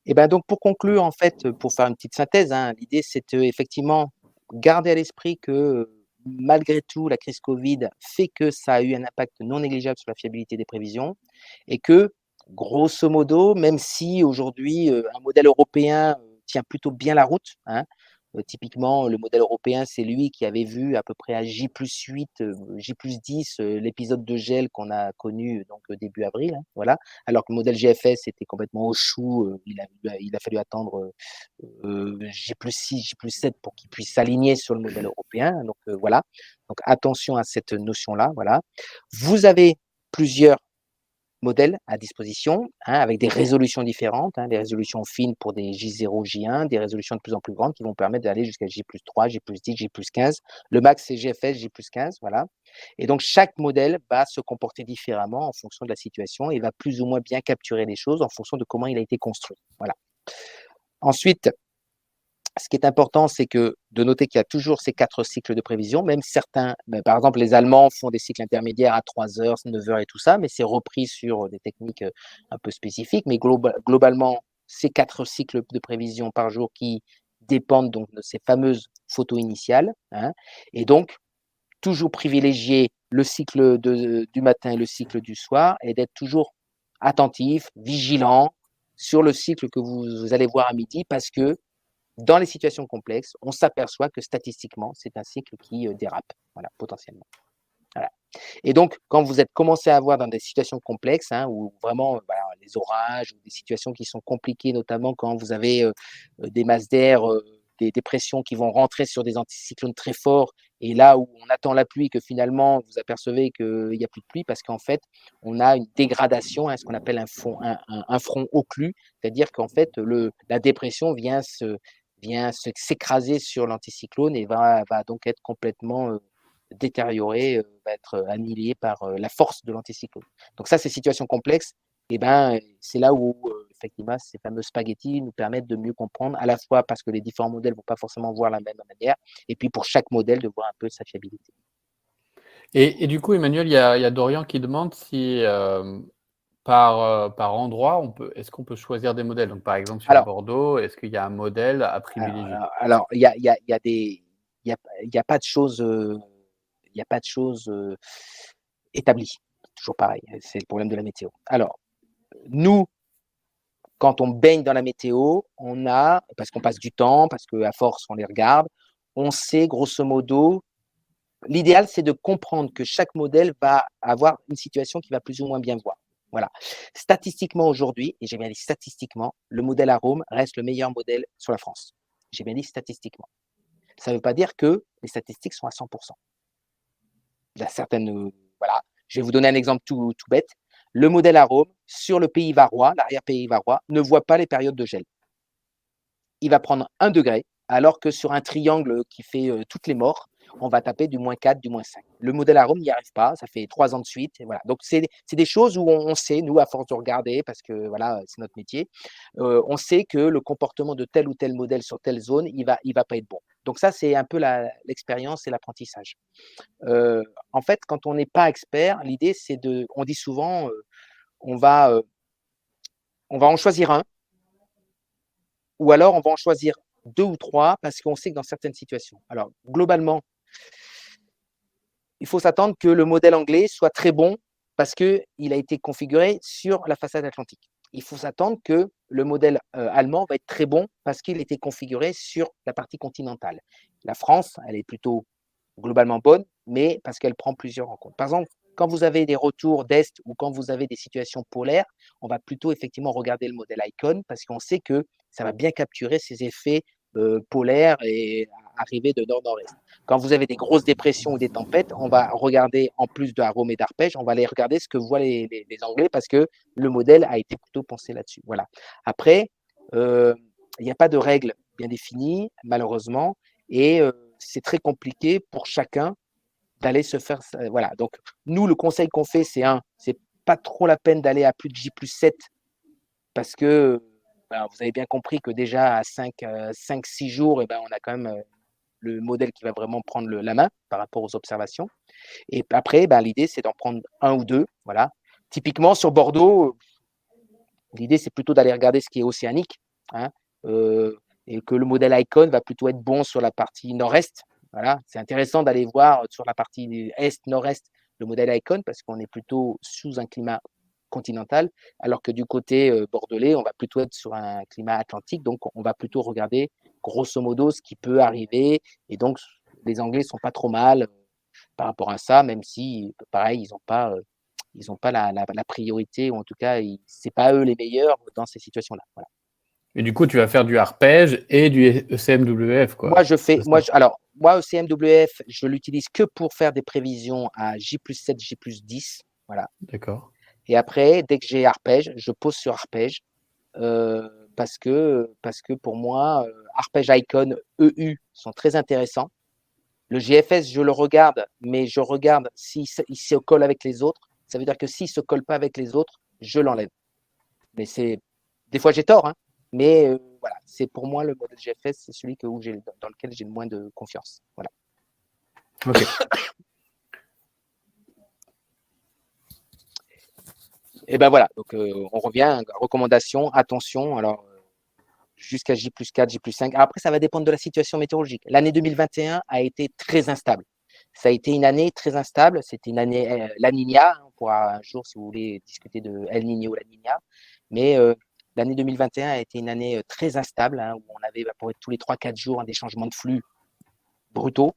Et ben donc, pour conclure, en fait, pour faire une petite synthèse, l'idée, c'est effectivement garder à l'esprit que malgré tout, la crise Covid fait que ça a eu un impact non négligeable sur la fiabilité des prévisions et que, grosso modo, même si aujourd'hui, un modèle européen tient plutôt bien la route, typiquement, le modèle européen, c'est lui qui avait vu à peu près à J+8, J+10, l'épisode de gel qu'on a connu donc début avril, voilà. Alors que le modèle GFS était complètement au chou, il a fallu attendre J+6, J+7 pour qu'il puisse s'aligner sur le modèle européen. Donc voilà. Donc attention à cette notion-là, voilà. Vous avez plusieurs modèles à disposition, avec des résolutions différentes, des résolutions fines pour des J0, J1, des résolutions de plus en plus grandes qui vont permettre d'aller jusqu'à J+3, J+10, J+15. Le max, c'est GFS, J+15, voilà. Et donc, chaque modèle va se comporter différemment en fonction de la situation et va plus ou moins bien capturer les choses en fonction de comment il a été construit. Voilà. Ensuite, ce qui est important, c'est de noter qu'il y a toujours ces 4 cycles de prévision, même certains, par exemple, les Allemands font des cycles intermédiaires à 3 heures, 9 heures et tout ça, mais c'est repris sur des techniques un peu spécifiques. Mais globalement, ces 4 cycles de prévision par jour qui dépendent donc de ces fameuses photos initiales. Et donc, toujours privilégier le cycle du matin et le cycle du soir et d'être toujours attentif, vigilant, sur le cycle que vous allez voir à midi, parce que dans les situations complexes, on s'aperçoit que statistiquement, c'est un cycle qui dérape, voilà, potentiellement. Voilà. Et donc, quand vous êtes commencé à avoir dans des situations complexes, où vraiment les orages, ou des situations qui sont compliquées, notamment quand vous avez des masses d'air, des pressions qui vont rentrer sur des anticyclones très forts, et là où on attend la pluie, que finalement vous apercevez qu'il n'y a plus de pluie, parce qu'en fait, on a une dégradation, ce qu'on appelle un front occlus, c'est-à-dire qu'en fait, la dépression vient s'écraser sur l'anticyclone et va donc être complètement détérioré, va être annihilé par la force de l'anticyclone. Donc ça, ces situations complexes, c'est là où effectivement ces fameux spaghettis nous permettent de mieux comprendre, à la fois parce que les différents modèles ne vont pas forcément voir la même manière, et puis pour chaque modèle de voir un peu sa fiabilité. Et du coup, Emmanuel, il y a Dorian qui demande si par endroit, est-ce qu'on peut choisir des modèles? Donc, par exemple, sur Bordeaux, est-ce qu'il y a un modèle à privilégier? Alors, il y a pas de choses, établies. Toujours pareil, c'est le problème de la météo. Alors, nous, quand on baigne dans la météo, parce qu'on passe du temps, parce qu'à force, on les regarde, on sait grosso modo, l'idéal, c'est de comprendre que chaque modèle va avoir une situation qui va plus ou moins bien voir. Voilà. Statistiquement aujourd'hui, et j'ai bien dit statistiquement, le modèle Arome reste le meilleur modèle sur la France. J'ai bien dit statistiquement. Ça ne veut pas dire que les statistiques sont à 100%. Il y a certaines, voilà. Je vais vous donner un exemple tout bête. Le modèle Arome, sur le pays varois, l'arrière-pays varois, ne voit pas les périodes de gel. Il va prendre 1 degré, alors que sur un triangle qui fait toutes les morts, on va taper du -4, du -5. Le modèle Arome n'y arrive pas, ça fait 3 ans de suite. Et voilà. Donc, c'est des choses où on sait, nous, à force de regarder, parce que voilà, c'est notre métier, on sait que le comportement de tel ou tel modèle sur telle zone, il va pas être bon. Donc ça, c'est un peu l'expérience et l'apprentissage. En fait, quand on n'est pas expert, l'idée, c'est on dit souvent, on va en choisir un, ou alors on va en choisir 2 ou 3 parce qu'on sait que dans certaines situations. Alors, globalement, il faut s'attendre que le modèle anglais soit très bon parce qu'il a été configuré sur la façade atlantique. Il faut s'attendre que le modèle allemand va être très bon parce qu'il a été configuré sur la partie continentale. La France, elle est plutôt globalement bonne, mais parce qu'elle prend plusieurs en compte. Par exemple, quand vous avez des retours d'Est ou quand vous avez des situations polaires, on va plutôt effectivement regarder le modèle Icon parce qu'on sait que ça va bien capturer ces effets polaires et arriver de nord-nord-est. Quand vous avez des grosses dépressions ou des tempêtes, on va regarder, en plus de Arome et d'Arpège, on va aller regarder ce que voient les Anglais parce que le modèle a été plutôt pensé là-dessus. Voilà. Après, il n'y a pas de règles bien définies, malheureusement, et c'est très compliqué pour chacun d'aller se faire. Voilà. Donc, nous, le conseil qu'on fait, c'est pas trop la peine d'aller à plus de J+7 parce que vous avez bien compris que déjà à 5-6 jours, on a quand même le modèle qui va vraiment prendre la main par rapport aux observations. Et après, l'idée, c'est d'en prendre 1 ou 2. Voilà. Typiquement, sur Bordeaux, l'idée, c'est plutôt d'aller regarder ce qui est océanique. Et que le modèle Icon va plutôt être bon sur la partie nord-est. Voilà. C'est intéressant d'aller voir sur la partie est-nord-est le modèle Icon parce qu'on est plutôt sous un climat continental, alors que du côté bordelais, on va plutôt être sur un climat atlantique. Donc, on va plutôt regarder grosso modo ce qui peut arriver. Et donc, les Anglais ne sont pas trop mal par rapport à ça, même si, pareil, ils n'ont pas la priorité, ou en tout cas, ce n'est pas eux les meilleurs dans ces situations-là. Voilà. Et du coup, tu vas faire du arpège et du ECMWF, quoi. Moi, ECMWF, je l'utilise que pour faire des prévisions à J+7, J+10. Voilà. D'accord. Et après, dès que j'ai arpège, je pose sur arpège parce que pour moi, arpège Icon, EU sont très intéressants. Le GFS, je le regarde, mais je regarde s'il se colle avec les autres. Ça veut dire que s'il ne se colle pas avec les autres, je l'enlève. Mais des fois, j'ai tort, mais voilà, c'est pour moi le modèle GFS, c'est celui dans lequel j'ai le moins de confiance. Voilà. Ok. Et voilà, donc on revient, recommandation, attention, alors jusqu'à J+4, J+5. Alors après, ça va dépendre de la situation météorologique. L'année 2021 a été très instable. Ça a été une année très instable. C'était une année La Niña. On pourra un jour, si vous voulez, discuter de El Niño ou La Niña. Mais l'année 2021 a été une année très instable, hein, où on avait pour tous les 3-4 jours des changements de flux brutaux.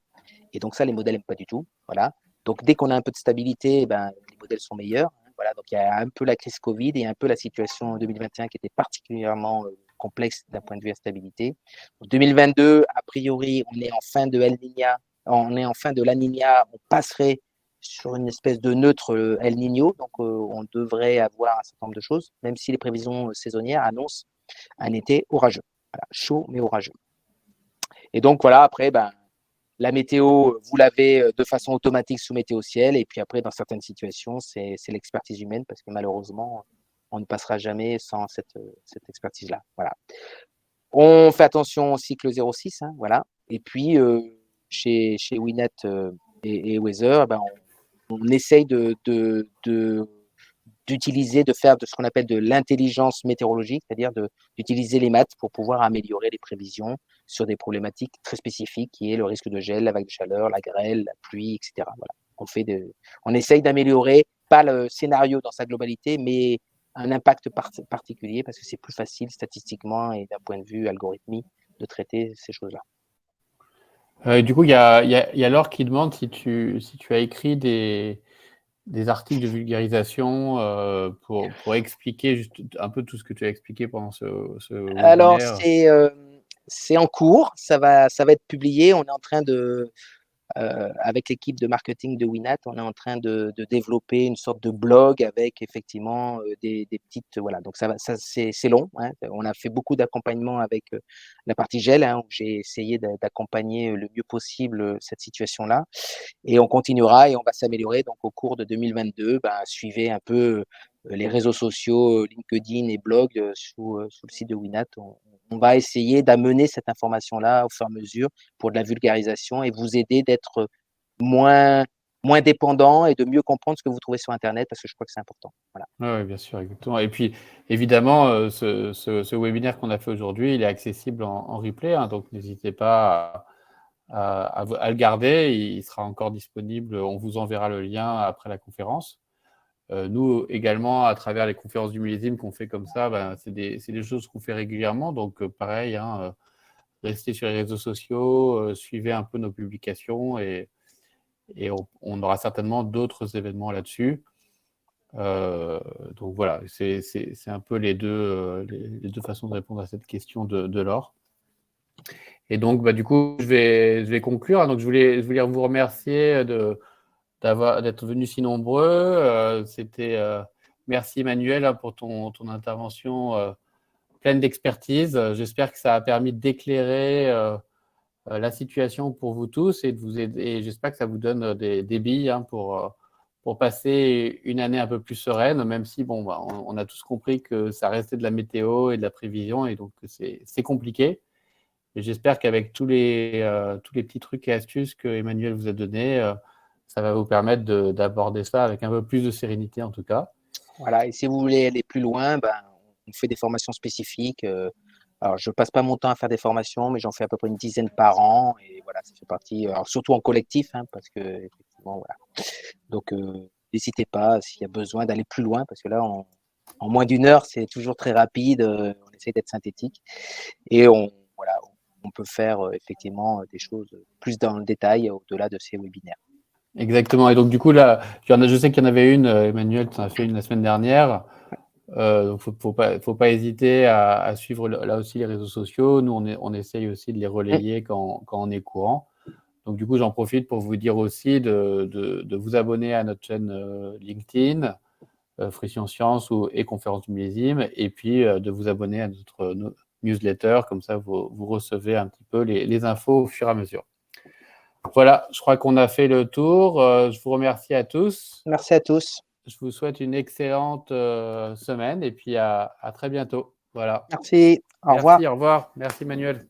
Et donc ça, les modèles n'aiment pas du tout. Voilà. Donc dès qu'on a un peu de stabilité, les modèles sont meilleurs. Voilà. Donc il y a un peu la crise Covid et un peu la situation en 2021 qui était particulièrement complexe d'un point de vue instabilité. En 2022, a priori, on est en fin de El Niña. On est en fin de la Niña. On passerait sur une espèce de neutre El Niño. Donc on devrait avoir un certain nombre de choses, même si les prévisions saisonnières annoncent un été orageux. Voilà. Chaud mais orageux. Et donc voilà, après, la météo, vous l'avez de façon automatique sous Météo Ciel. Et puis après, dans certaines situations, c'est l'expertise humaine parce que malheureusement, on ne passera jamais sans cette expertise-là. Voilà. On fait attention au cycle 06. Hein, voilà. Et puis, chez Winnet et Weather, on essaye d'utiliser, de faire de ce qu'on appelle de l'intelligence météorologique, c'est-à-dire d'utiliser les maths pour pouvoir améliorer les prévisions sur des problématiques très spécifiques, qui est le risque de gel, la vague de chaleur, la grêle, la pluie, etc. Voilà. On essaye d'améliorer, pas le scénario dans sa globalité, mais un impact particulier, parce que c'est plus facile statistiquement et d'un point de vue algorithmique de traiter ces choses-là. Du coup, il y a Laure qui demande si tu as écrit des articles de vulgarisation pour expliquer juste un peu tout ce que tu as expliqué pendant ce Alors, webinaire. c'est en cours, ça va être publié. On est en train avec l'équipe de marketing de Winnet, on est en train de développer une sorte de blog avec effectivement des petites. Voilà, donc c'est long. Hein. On a fait beaucoup d'accompagnement avec la partie gel, hein, où j'ai essayé d'accompagner le mieux possible cette situation-là. Et on continuera et on va s'améliorer. Donc, au cours de 2022, suivez un peu les réseaux sociaux, LinkedIn et blog sous le site de Winnet. On va essayer d'amener cette information-là au fur et à mesure pour de la vulgarisation et vous aider d'être moins dépendant et de mieux comprendre ce que vous trouvez sur Internet, parce que je crois que c'est important. Voilà. Oui, bien sûr, exactement. Et puis, évidemment, ce webinaire qu'on a fait aujourd'hui, il est accessible en replay, hein, donc n'hésitez pas à le garder. Il sera encore disponible. On vous enverra le lien après la conférence. Nous, également, à travers les conférences du millésime qu'on fait comme ça, c'est des choses qu'on fait régulièrement. Donc, pareil, hein, restez sur les réseaux sociaux, suivez un peu nos publications et on aura certainement d'autres événements là-dessus. Donc voilà, c'est un peu les deux façons de répondre à cette question de Laure. Et donc, du coup, je vais conclure. Donc, je voulais vous remercier d'être venus si nombreux. Merci Emmanuel, hein, pour ton intervention pleine d'expertise. J'espère que ça a permis d'éclairer la situation pour vous tous et de vous aider. Et j'espère que ça vous donne des billes, hein, pour passer une année un peu plus sereine, même si on a tous compris que ça restait de la météo et de la prévision et donc c'est compliqué. Et j'espère qu'avec tous les petits trucs et astuces que Emmanuel vous a donnés, ça va vous permettre d'aborder ça avec un peu plus de sérénité en tout cas. Voilà, et si vous voulez aller plus loin, on fait des formations spécifiques. Alors, je ne passe pas mon temps à faire des formations, mais j'en fais à peu près une dizaine par an. Et voilà, ça fait partie, alors surtout en collectif, hein, parce que, effectivement, voilà. Donc, n'hésitez pas s'il y a besoin d'aller plus loin, parce que là, en moins d'une heure, c'est toujours très rapide. On essaie d'être synthétique. Et on peut faire effectivement des choses plus dans le détail au-delà de ces webinaires. Exactement. Et donc, du coup, là, je sais qu'il y en avait une, Emmanuel, tu en as fait une la semaine dernière. Donc, faut pas hésiter à suivre là aussi les réseaux sociaux. Nous, on essaye aussi de les relayer quand on est courant. Donc, du coup, j'en profite pour vous dire aussi de vous abonner à notre chaîne LinkedIn, Fruition Science et Conférence du millésime, et puis de vous abonner à notre newsletter. Comme ça, vous recevez un petit peu les infos au fur et à mesure. Voilà, je crois qu'on a fait le tour. Je vous remercie à tous. Merci à tous. Je vous souhaite une excellente semaine et puis à très bientôt. Voilà. Merci. Au revoir. Merci, au revoir. Merci Manuel.